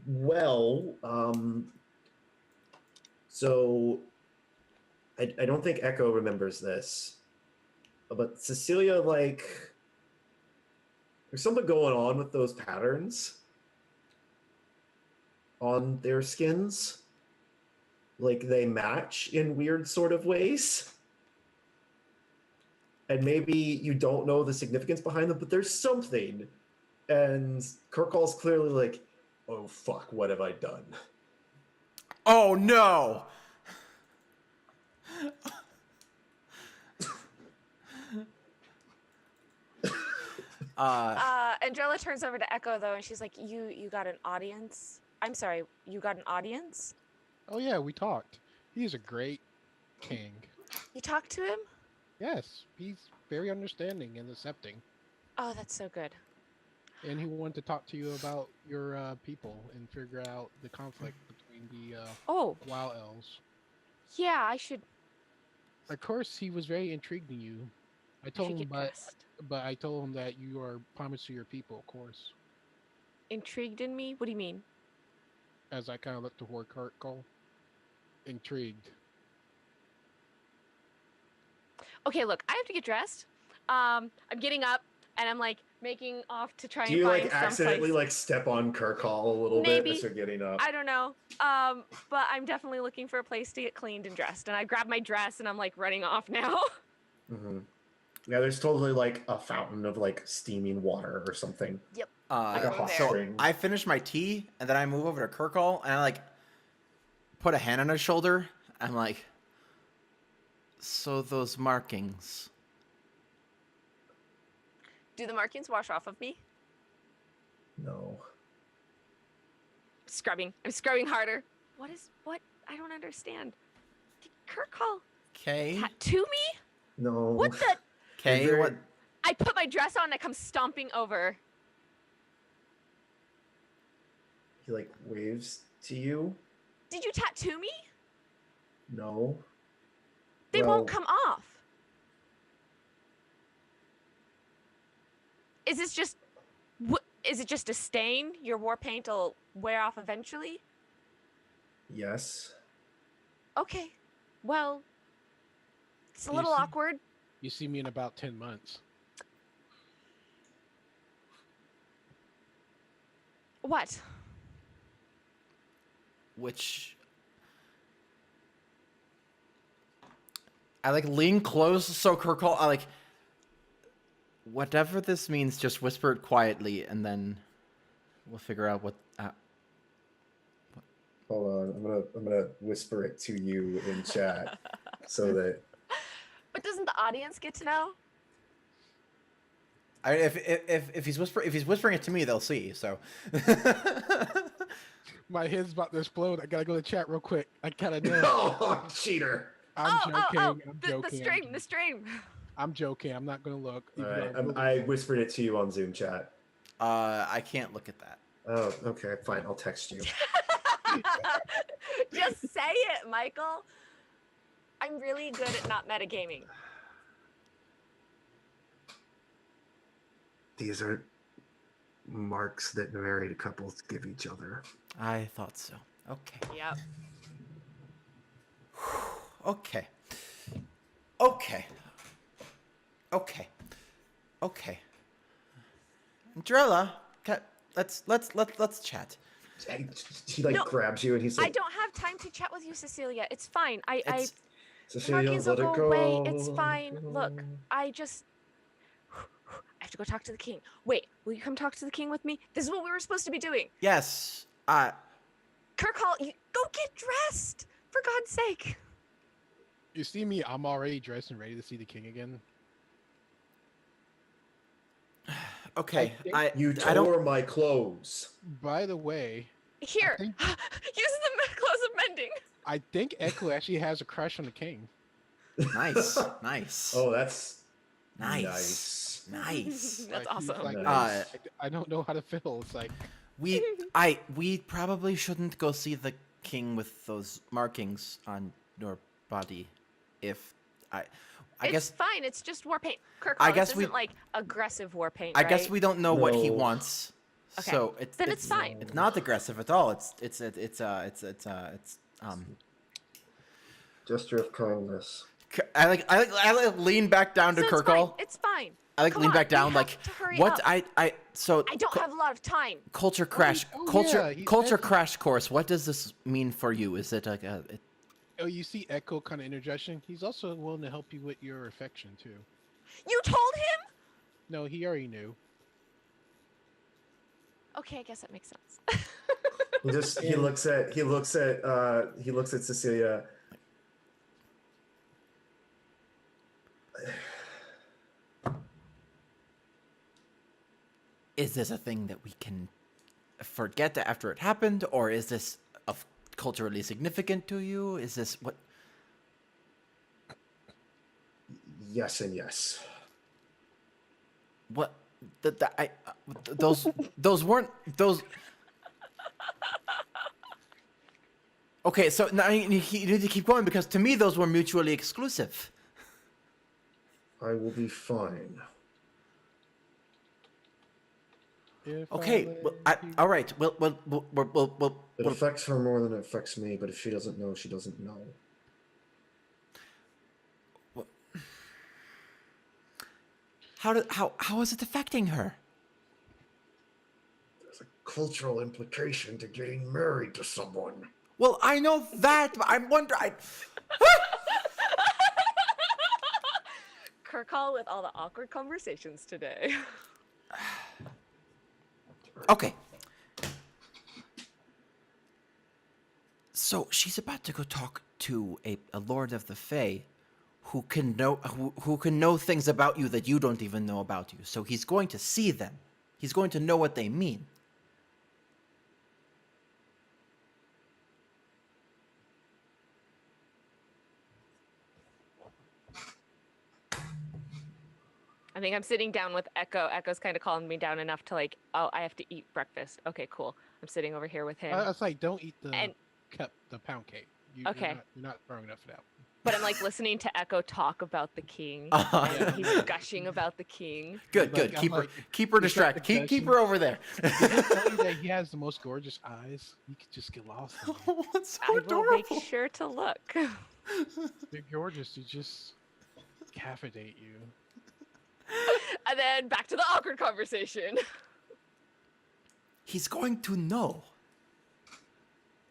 Well, so I don't think Echo remembers this, but Cecilia, like, there's something going on with those patterns on their skins. Like, they match in weird sort of ways. And maybe you don't know the significance behind them, but there's something. And Kirkall's clearly like, oh fuck, what have I done? Oh no! Andrella turns over to Echo though, and she's like, "You got an audience? I'm sorry, you got an audience? Oh yeah, we talked. He's a great king. You talked to him? Yes, he's very understanding and accepting. Oh, that's so good. And he wanted to talk to you about your people and figure out the conflict between the Oh, wild elves. yeah, I should Of course, he was very intrigued in you. I told him, get dressed. but I told him that you are promised to your people, of course. Intrigued in me? What do you mean? As I kind of looked toward Cole, intrigued. Okay, look, I have to get dressed. I'm getting up and I'm like making off to try Do and you find like someplace. accidentally like step on Kirkall a little bit Maybe. as you're getting up? I don't know. But I'm definitely looking for a place to get cleaned and dressed. And I grab my dress and I'm like running off now. Mm-hmm. Yeah, there's totally like a fountain of like steaming water or something. Yep. Like a go hot there. So spring. I finish my tea, and then I move over to Kirkall, and I like put a hand on his shoulder. I'm like, so those markings. Do the markings wash off of me? No. I'm scrubbing harder. What? I don't understand. Did Kirkall Okay. tattoo me? No. What the? Okay. You're What? very- I put my dress on and I come stomping over. He like waves to you. Did you tattoo me? No. They Well, won't come off. Is this just? Is it just a stain? Your war paint will wear off eventually? Yes. Okay. Well, it's a You little see- awkward. You see me in about 10 months. What? Which? I like lean close so Kirkall. I like. Whatever this means, just whisper it quietly, and then we'll figure out what. Hold on. I'm gonna whisper it to you in chat so that But doesn't the audience get to know? If he's whispering it to me, they'll see. So. My head's about to explode. I gotta go to chat real quick. I gotta know. Oh, cheater. I'm joking. I'm the joking. the stream. I'm joking. I'm not gonna look. All even though right. I really I am. whispered it to you on Zoom chat. I can't look at that. Oh, okay, fine. I'll text you. Just say it, Michael. I'm really good at not metagaming. These are marks that married couples give each other. I thought so. Okay. Yep. Okay. Okay. Okay. Okay. Drella, let's chat. He like No, grabs you and he's like, I don't have time to chat with you, Cecilia. It's fine. It's, The Cecilia, markings will let it go away. It's fine. go. Look, I have to go talk to the king. Wait, will you come talk to the king with me? This is what we were supposed to be doing. yes. Kirkall, go get dressed, for God's sake. You see me? I'm already dressed and ready to see the king again. Okay. You I don't. tore my clothes. By the way, Here, think- use the clothes of mending. I think Echo actually has a crush on the king. Nice. Nice. Oh, that's Nice. Nice. That's Like, he's awesome. like, Uh, I don't know how to feel. It's like, We probably shouldn't go see the king with those markings on your body. If I It's guess fine. It's just war paint. Kirkall, I guess this we- isn't like aggressive war paint. I guess right? we don't know what he No. wants. Okay. So Then it's fine. It's not aggressive at all. It's gesture of kindness. I like lean back down to So it's Kirkall. fine. It's fine. I like Come lean on, back we down have like to hurry what up. I so I don't have a lot of time. culture crash oh culture yeah, he culture said- crash course. What does this mean for you? Is it like a oh, you see Echo kind of interjection. He's also willing to help you with your affection too. You told him? No, he already knew. Okay, I guess that makes sense. He looks at Cecilia. is this a thing that we can forget after it happened, or is this culturally significant to you? Is this what? Yes and yes. What? Those weren't those. Okay, so now you need to keep going because to me those were mutually exclusive. I will be fine. Okay, all right. We'll It affects her more than it affects me, but if she doesn't know, she doesn't know. How is it affecting her? There's a cultural implication to getting married to someone. Well, I know that, but I'm wondering. Kirkall with all the awkward conversations today. Okay. So she's about to go talk to a Lord of the Fae who can know things about you that you don't even know about you. So he's going to see them. He's going to know what they mean. I think I'm sitting down with Echo. Echo's kind of calling me down enough to like, oh, I have to eat breakfast. Okay, cool. I'm sitting over here with him. I was like, don't eat the And- the pound cake. Okay. You're not throwing enough out. But I'm like listening to Echo talk about the king. Uh-huh. And he's gushing about the king. Good. Like, I'm like, Keep her he's got distracted. the Keep her over there. Did I tell you that he has the most gorgeous eyes? You could just get lost in them. Oh, it's I so will adorable. make sure to look. They're gorgeous. They just captivate you. And then back to the awkward conversation. He's going to know.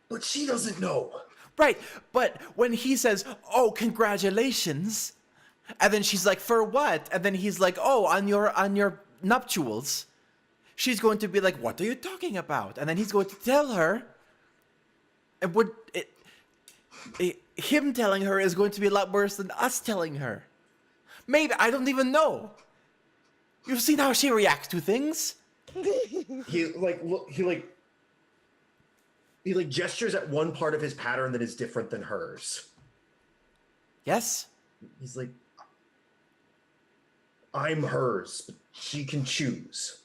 But she doesn't know. Right, but when he says, "Oh, congratulations," and then she's like, "For what?" and then he's like, "Oh, on your nuptials," she's going to be like, "What are you talking about?" and then he's going to tell her, and him telling her is going to be a lot worse than us telling her. Maybe, I don't even know. You've seen how she reacts to things. He gestures at one part of his pattern that is different than hers. Yes? He's like, I'm hers, but she can choose.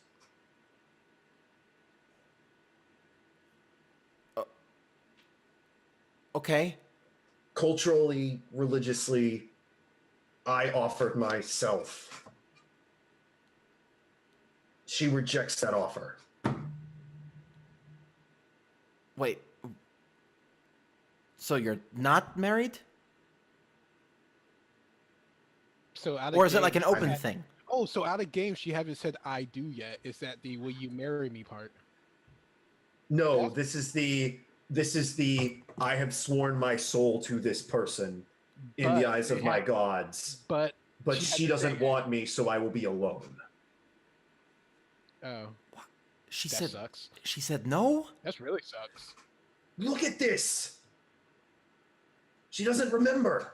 Okay. Culturally, religiously, I offered myself. She rejects that offer. Wait. So you're not married? So out of Or is it game, like an she open had- thing? Oh, so out of game, she haven't said "I do" yet. Is that the "Will you marry me" part? No, Yeah. this is the I have sworn my soul to this person in the But eyes of it my had- gods. But But she she hasn't doesn't said want me, so I will be alone. Oh, She that said sucks. she said no? That's really sucks. Look at this. She doesn't remember.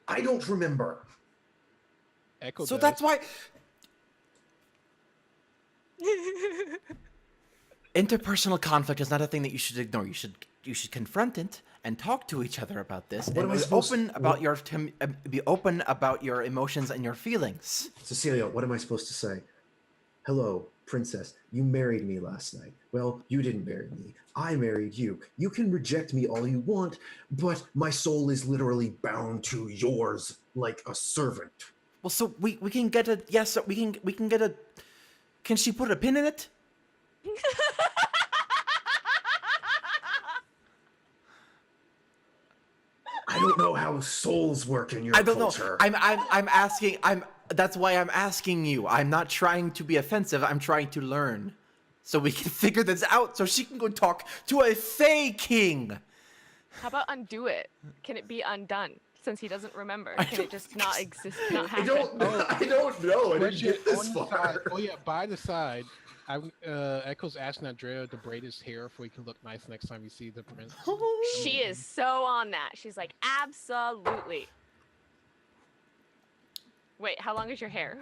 I don't remember. Echo. So does. that's why interpersonal conflict is not a thing that you should ignore. You should confront it and talk to each other about this What and am I be supposed- open about what- be open about your emotions and your feelings. Cecilia, what am I supposed to say? Hello, princess. You married me last night. Well, you didn't marry me. I married you. You can reject me all you want, but my soul is literally bound to yours like a servant. Well, so we can get a yes. We can get a. Can she put a pin in it? I don't know how souls work in your I don't culture. know. I'm asking. That's why I'm asking you. I'm not trying to be offensive. I'm trying to learn, so we can figure this out. So she can go talk to a Fey king. How about undo it? Can it be undone since he doesn't remember? I Can it don't just not exist, not I happen? don't. I don't know. I didn't Question get this on the far. side. Oh yeah, by the side. Echo's asking Andrea to braid his hair so he can look nice next time you see the prince. She is so on that. She's like, absolutely. Wait, how long is your hair?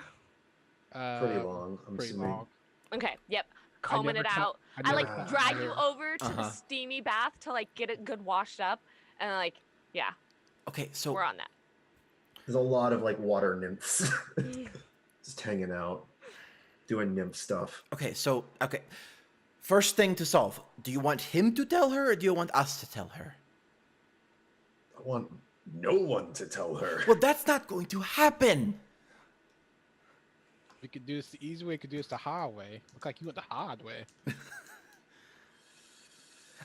Pretty long. I'm Pretty assuming. long. Okay, yep. Combing never it tell- out. I I never like tell drag you either. over to the Uh-huh. steamy bath to like get it good washed up, and like, yeah, Okay, so we're on that. There's a lot of like water nymphs just hanging out, doing nymph stuff. okay. First thing to solve. Do you want him to tell her or do you want us to tell her? I want no one to tell her. Well, that's not going to happen. We could do this the easy way. We could do this the hard way. Look like you went the hard way.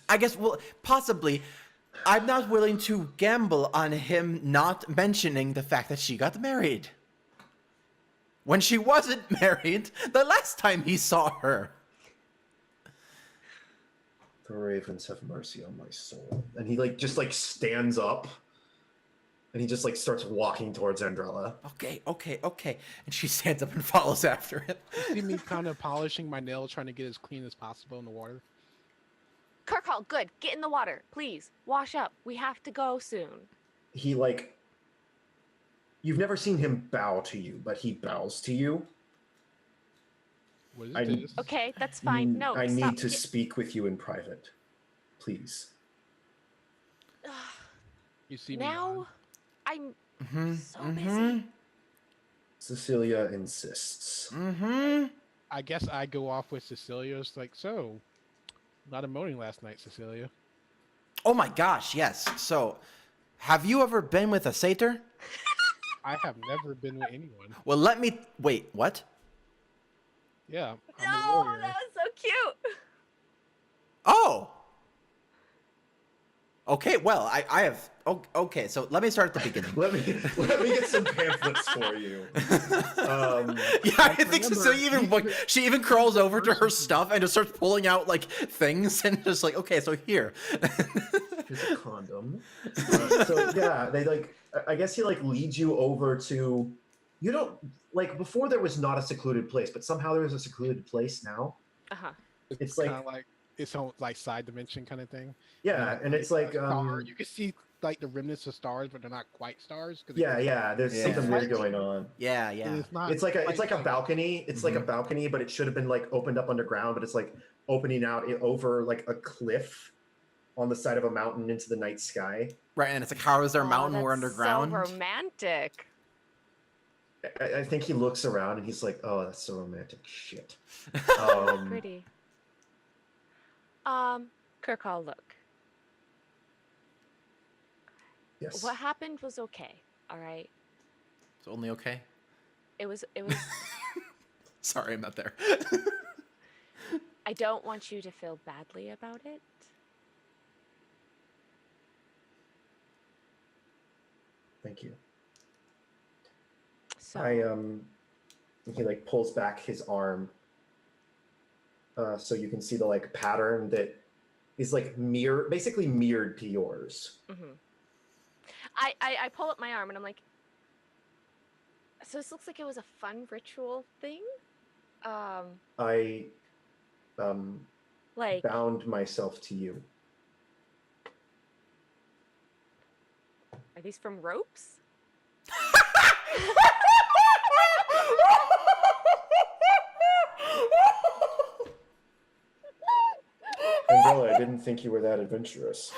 I guess, well, possibly. I'm not willing to gamble on him not mentioning the fact that she got married. When she wasn't married, the last time he saw her. The ravens have mercy on my soul. And he like just like stands up and he just like starts walking towards Andrella. Okay. And she stands up and follows after him. See me kind of polishing my nails, trying to get as clean as possible in the water. Kirkall, good. Get in the water, please. Wash up. We have to go soon. He like you've never seen him bow to you, but he bows to you. What is I- this? Okay, that's fine. No, I stop. need to speak with you in private. Please. You see me Now, nod? I'm Mm-hmm. so busy. Cecilia insists. Mm-hmm. I guess I go off with Cecilia. It's like, so, not a moaning last night, Cecilia. Oh my gosh, yes. So, have you ever been with a satyr? I have never been with anyone. Well, let me... Wait, what? Yeah, I'm a No, warrior. that was so cute. Oh! Okay, well, I have... Okay, so let me start at the beginning. Let me get some pamphlets for you. Yeah, I think remember, Cecilia even like she even crawls over to her stuff and just starts pulling out like things and just like, okay, so here. Here's a condom. So yeah, they like. I guess he like leads you over to. You don't like before there was not a secluded place, but somehow there is a secluded place now. Uh-huh. It's kind like of like its own like side dimension kind of thing. yeah, and it's like Star. You can see like the remnants of stars, but they're not quite stars. yeah. There's Yeah. something weird going on. Yeah. It's not. It's like a quite- balcony. It's like a balcony, but it should have been like opened up underground. But it's like opening out over like a cliff on the side of a mountain into the night sky. Right, and it's like, how is there a Oh, mountain? We're that's underground. So romantic. I think he looks around and he's like, "Oh, that's so romantic shit." Pretty. Kirkall, look. Yes. What happened was okay. All right. It's only okay. It was. Sorry, I'm not there. I don't want you to feel badly about it. Thank you. So. He like pulls back his arm, so you can see the like pattern that is like basically mirrored to yours. Mhm. I pull up my arm and I'm like, so this looks like it was a fun ritual thing. I Like, bound myself to you. are these from ropes? Umbrella, I didn't think you were that adventurous.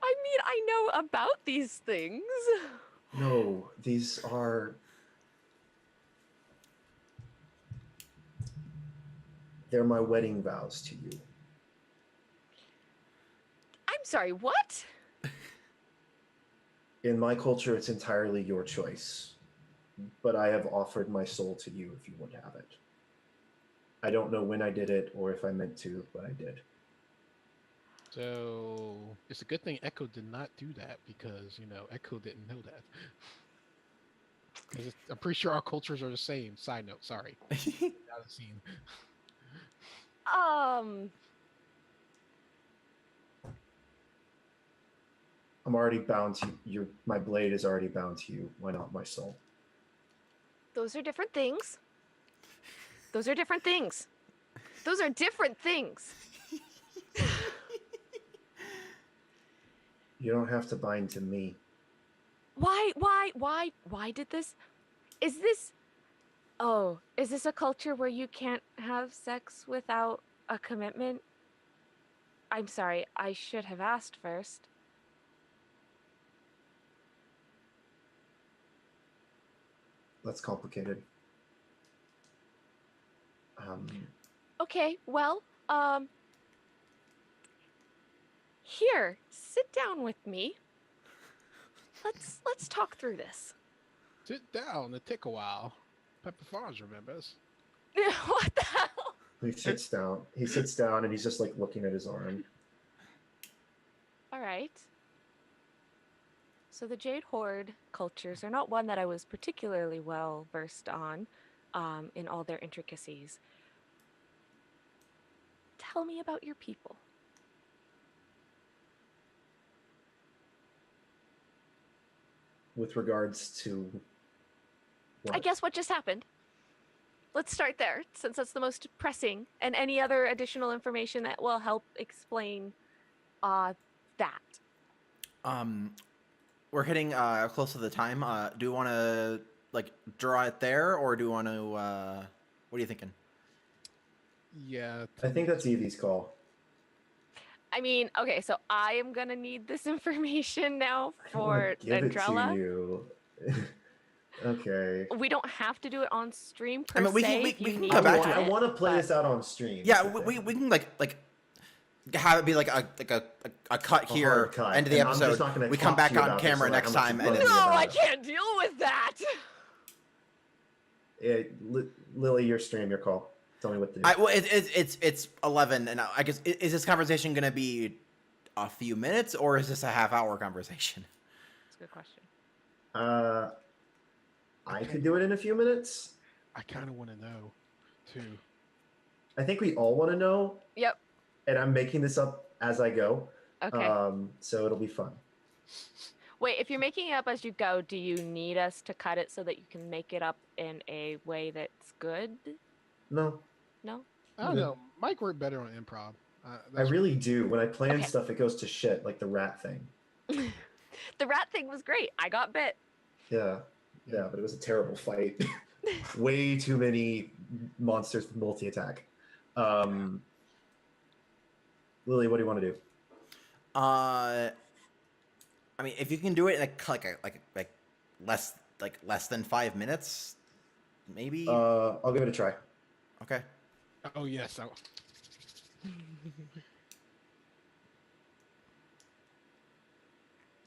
I mean, I know about these things. No, these are. They're my wedding vows to you. I'm sorry, what? In my culture, it's entirely your choice, but I have offered my soul to you if you would have it. I don't know when I did it or if I meant to, but I did. So it's a good thing Echo did not do that because Echo didn't know that. 'Cause I'm pretty sure our cultures are the same. Side note, sorry. Out of scene. I'm already bound to you. My blade is already bound to you. Why not my soul? Those are different things. Those are different things. Those are different things. You don't have to bind to me. Why did this? Is this? Oh, is this a culture where you can't have sex without a commitment? I'm sorry, I should have asked first. That's complicated. Okay, well, here, sit down with me. Let's talk through this. Sit down. It take a while. Pepper Farms remembers. What the hell? He sits down. He sits down and he's just like looking at his arm. All right. So the Jade Horde cultures are not one that I was particularly well versed on, in all their intricacies. Tell me about your people. With regards to what? I guess what just happened. Let's start there, since that's the most pressing, and any other additional information that will help explain that. We're hitting close to the time. Do you want to like draw it there, or do you want to? What are you thinking? Yeah. I think that's Evie's call. I mean, okay, so I am gonna need this information now I don't wanna for give it to Andrella. you. Okay. We don't have to do it on stream per I mean, we se. can- we- if you we can need come back to I it, want to play but- this out on stream. Yeah, is the we thing. can like have it be like a cut here, hard cut, end of the and I'm just episode. not gonna We come talk back to you on about this, camera so, like, next I'm not time, just and bugging then you No, about I it. can't deal with that. Lily, your stream, your call. Tell me what to do. well, it's 11, and I guess is this conversation gonna be a few minutes, or is this a half-hour conversation? That's a good question. I could do it in a few minutes. I kind of want to know, too. I think we all want to know, Yep. and I'm making this up as I go. Okay. So it'll be fun. Wait, if you're making it up as you go, do you need us to cut it so that you can make it up in a way that's good? No, No? I don't Okay. know. Mike worked better on improv. I That's- really do. When I plan Okay. stuff, it goes to shit, like the rat thing. The rat thing was great. I got bit. Yeah, but it was a terrible fight. Way too many monsters multi-attack. Lily, what do you want to do? I mean, if you can do it in like less than 5 minutes, maybe. I'll give it a try. Okay. Oh, yes.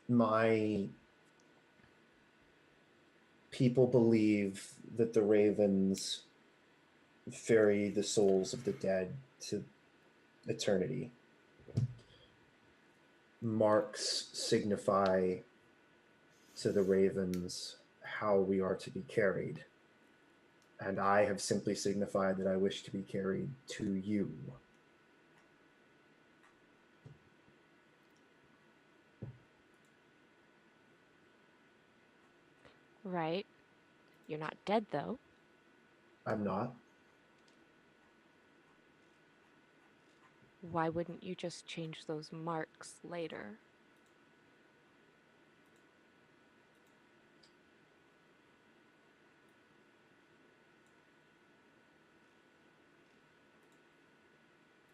My people believe that the ravens ferry the souls of the dead to eternity. Marks signify to the ravens how we are to be carried. And I have simply signified that I wish to be carried to you. Right. You're not dead, though. I'm not. Why wouldn't you just change those marks later?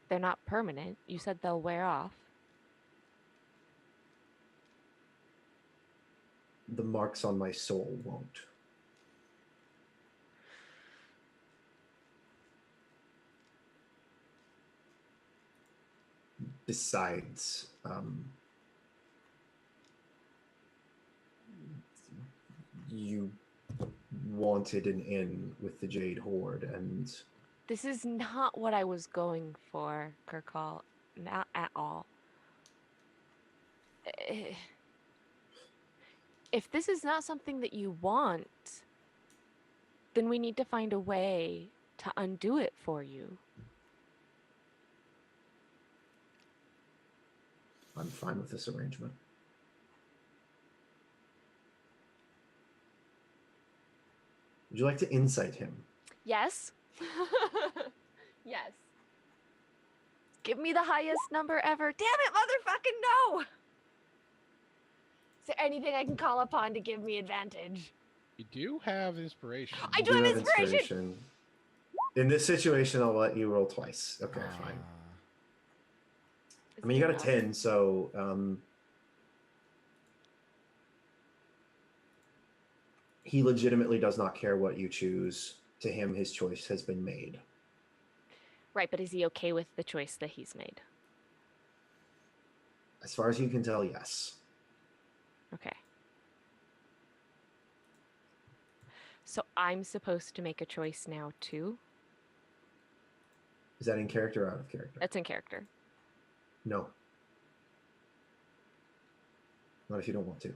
They're not permanent. You said they'll wear off. The marks on my soul won't. Besides, you wanted an in with the Jade Horde, and This is not what I was going for, Kirkall. Not at all. Eh, If this is not something that you want, then we need to find a way to undo it for you. I'm fine with this arrangement. Would you like to insight him? Yes? Yes. Give me the highest number ever. Damn it, motherfucking no! Is there anything I can call upon to give me advantage? You do have inspiration. I You do have inspiration. In this situation, I'll let you roll twice. Okay, fine. I mean, you got a 10, so he legitimately does not care what you choose. To him, his choice has been made. Right, but is he okay with the choice that he's made? As far as you can tell, yes. Okay. So I'm supposed to make a choice now too? Is that in character or out of character? That's in character. No. Not if you don't want to.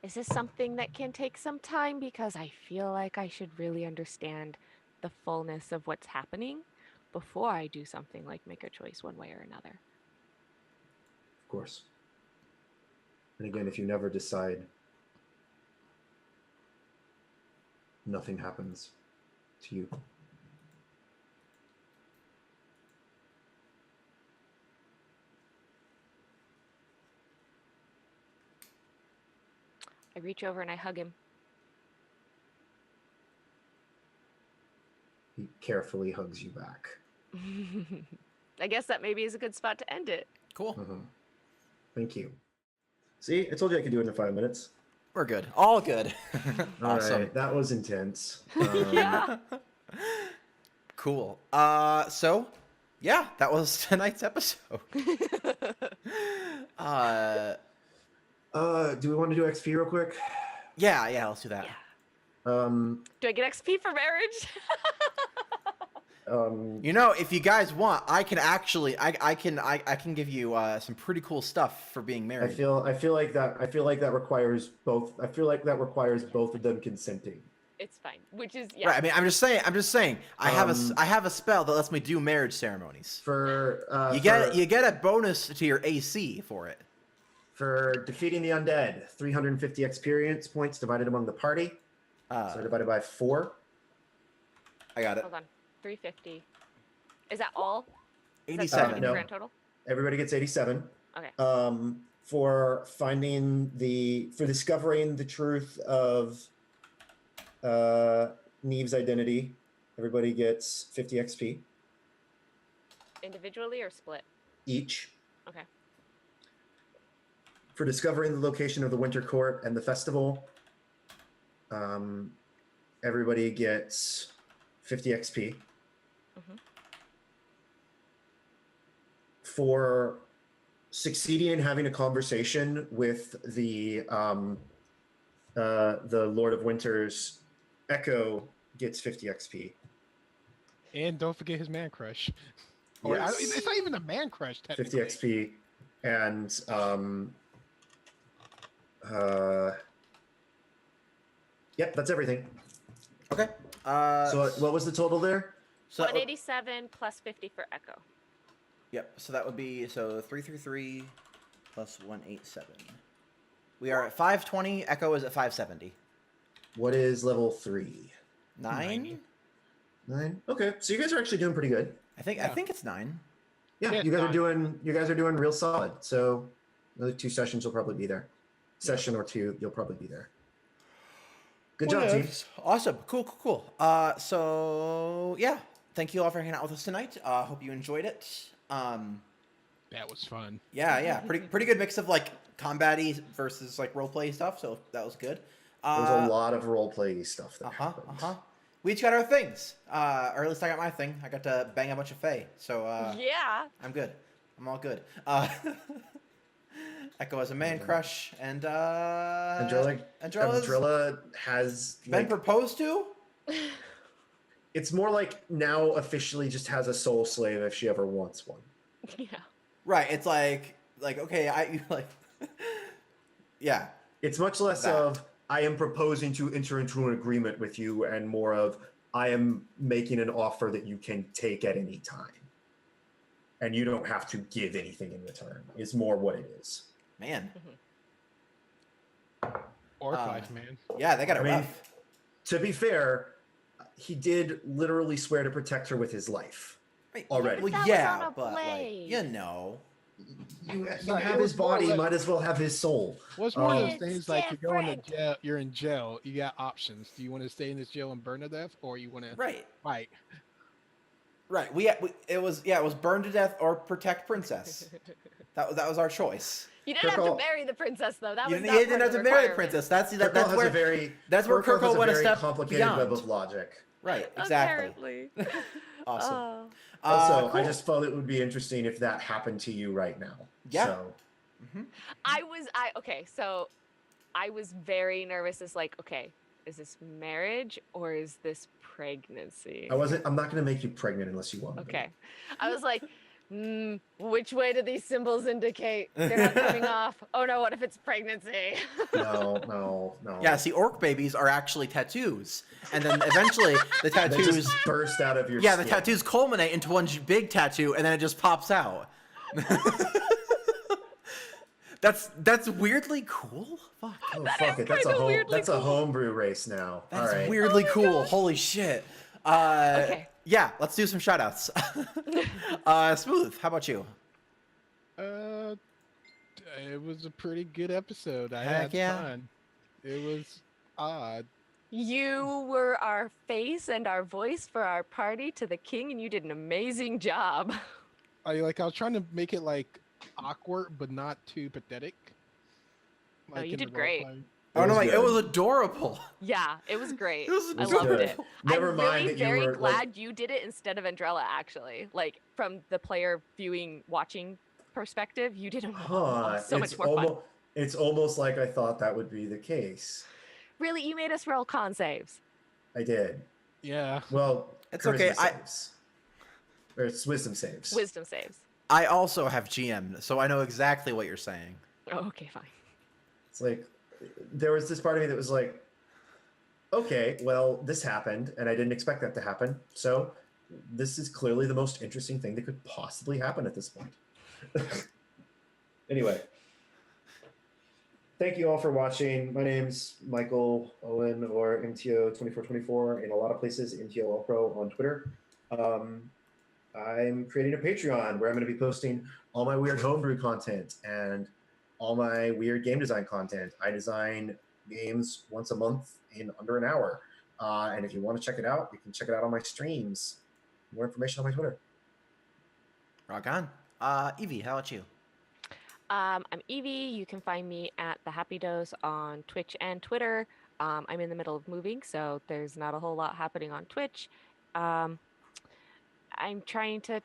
Is this something that can take some time? Because I feel like I should really understand the fullness of what's happening before I do something like make a choice one way or another. Of course. And again, if you never decide, nothing happens to you. I reach over and I hug him. He carefully hugs you back. I guess that maybe is a good spot to end it. Cool. Thank you. See, I told you I could do it in 5 minutes. We're good. All good. All Awesome. right, that was intense. Yeah. Cool. So, yeah, that was tonight's episode. Do we want to do XP real quick? Yeah, let's do that. Um, Do I get XP for marriage? You know, if you guys want, I can actually, I can give you some pretty cool stuff for being I married. feel like that requires both. I feel like that requires both of them consenting. It's fine. Which is, yeah. Right. I mean, I'm just saying. I have a spell that lets me do marriage ceremonies. For You get a bonus to your AC for it. For defeating the undead, 350 experience points divided among the party. So divided by 4. I got it. Hold on. 350. Is that all? Is that 87. the No. grand total? Everybody gets 87. Okay. For discovering the truth of Neve's identity, everybody gets 50 XP Individually or split? each. Okay. For discovering the location of the Winter Court and the festival, everybody gets 50 XP. For succeeding in having a conversation with the Lord of Winter's, Echo gets 50 XP. And don't forget his man crush. Or Yes. it's not even a man crush, 50 technically. XP. And yep, that's everything. Okay. So what was the total there? So 187 plus 50 for Echo. Yep. So that would be 333 plus 187. We are at 520. Echo is at 570. What is level 3? 9. 9. Okay, so you guys are actually doing pretty good. I think it's 9. Yeah, Yeah, you guys nine. are doing real solid. So another 2 sessions will probably be there. Session or 2, you'll probably be there. Good job, team. Awesome. Cool. So yeah, thank you all for hanging out with us tonight. Hope you enjoyed it. That was fun. Yeah. Pretty good mix of like combat-y versus like roleplay stuff. So that was good. There was a lot of roleplay stuff there. We each got our things. Or at least I got my thing. I got to bang a bunch of fae. So Yeah. I'm good. I'm all good. Echo has a man crush, and Andrella has been proposed to. It's more like now officially just has a soul slave if she ever wants one. Yeah. Right. It's like okay, yeah. It's much less of I am proposing to enter into an agreement with you, and more of I am making an offer that you can take at any time, and you don't have to give anything in return. Is more what it is. Man. Orc life, man. Yeah, they got it I mean, rough. To be fair, he did literally swear to protect her with his life Right. already. That Well, was yeah, on a but like, blade. you know. you No, have it his was more body, like- might as well have his soul. Well, it's one of those It's things like you're going to different. jail. You're in jail. You got options. Do you want to stay in this jail and burn to death, or you want to Right. fight? Right. It was burn to death or protect princess. That was our choice. You didn't have to Kirkle- marry the princess though. That You was didn't, not you didn't part have of to the marry the requirement. princess. That's Kirkle that's has where a very that's where Kirkle has Kirkle a went a very step complicated web beyond. of logic. Right. Exactly. Apparently. Awesome. Oh. Also, I Cool. just thought it would be interesting if that happened to you right now. Yeah. So, So I was very nervous. It's like, okay, is this marriage or is this pregnancy? I'm not going to make you pregnant unless you want me. Okay. I was like, which way do these symbols indicate? They're not coming off. Oh no, what if it's pregnancy? No. Yeah. See, orc babies are actually tattoos, and then eventually the They tattoos. just burst out of your Yeah, skin. the tattoos culminate into one big tattoo, and then it just pops out. That's weirdly cool. Fuck. Oh, That fuck is it. That's kinda weirdly a cool. homebrew race now. That's All right. weirdly Oh my cool. gosh. Holy shit. Okay. Yeah, let's do some shout outs. Smooth, how about you? It was a pretty good episode. I Heck had yeah. fun. It was odd. You were our face and our voice for our party to the king, and you did an amazing job. I was trying to make it like awkward, but not too pathetic. Oh, you in did the great. roleplay. Oh no, was it good. was adorable. Yeah, it was great. It was I was loved good. it. Never I'm mind really that you very were, glad like- you did it instead of Andrella, actually. Like, from the player viewing, watching perspective, you did it so much more fun. It's almost like I thought that would be the case. Really, you made us roll con saves. I did. Yeah. Well, It's charisma okay, saves. Or it's wisdom saves. Wisdom saves. I also have GM, so I know exactly what you're saying. Oh, okay, fine. It's like there was this part of me that was like, okay, well, this happened, and I didn't expect that to happen. So this is clearly the most interesting thing that could possibly happen at this point. Anyway, thank you all for watching. My name's Michael Owen, or MTO2424 in a lot of places, MTO All Pro on Twitter. I'm creating a Patreon where I'm going to be posting all my weird homebrew content and all my weird game design content. I design games once a month in under an hour. And if you want to check it out, you can check it out on my streams. More information on my Twitter. Rock on. Evie, how about you? I'm Evie. You can find me at The Happy Dose on Twitch and Twitter. I'm in the middle of moving, so there's not a whole lot happening on Twitch. I'm trying to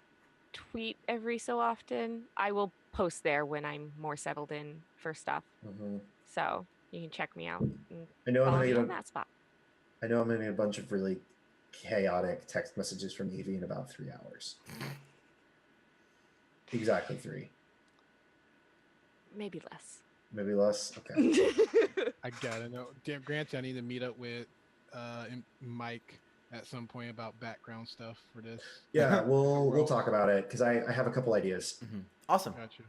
tweet every so often. I will post there when I'm more settled in for stuff. Mm-hmm. So you can check me out and I know I'm follow going me to on get that spot. I know I'm going to get a bunch of really chaotic text messages from Evie in about 3 hours. Exactly 3. Maybe less. Maybe less. Okay. I gotta know. Damn, granted, I need to meet up with Mike at some point about background stuff for this. Yeah, we'll talk about it because I have a couple ideas. Awesome. Gotcha.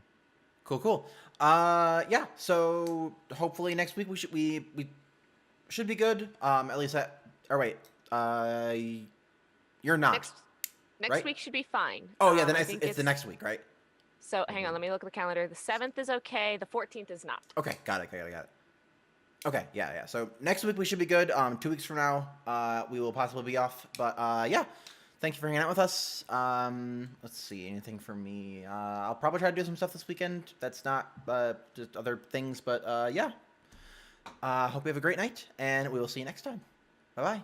Cool. Yeah. So hopefully next week we should be good. At least you're not. Next right? week should be fine. Oh yeah, then I it's think the next week, right? So hang on, let me look at the calendar. The 7th is okay. The 14th is not. Okay, got it. Okay, yeah. So next week we should be good. 2 weeks from now, we will possibly be off. But yeah, thank you for hanging out with us. Let's see, anything for me? I'll probably try to do some stuff this weekend. That's not just other things, but yeah. Hope you have a great night, and we will see you next time. Bye bye.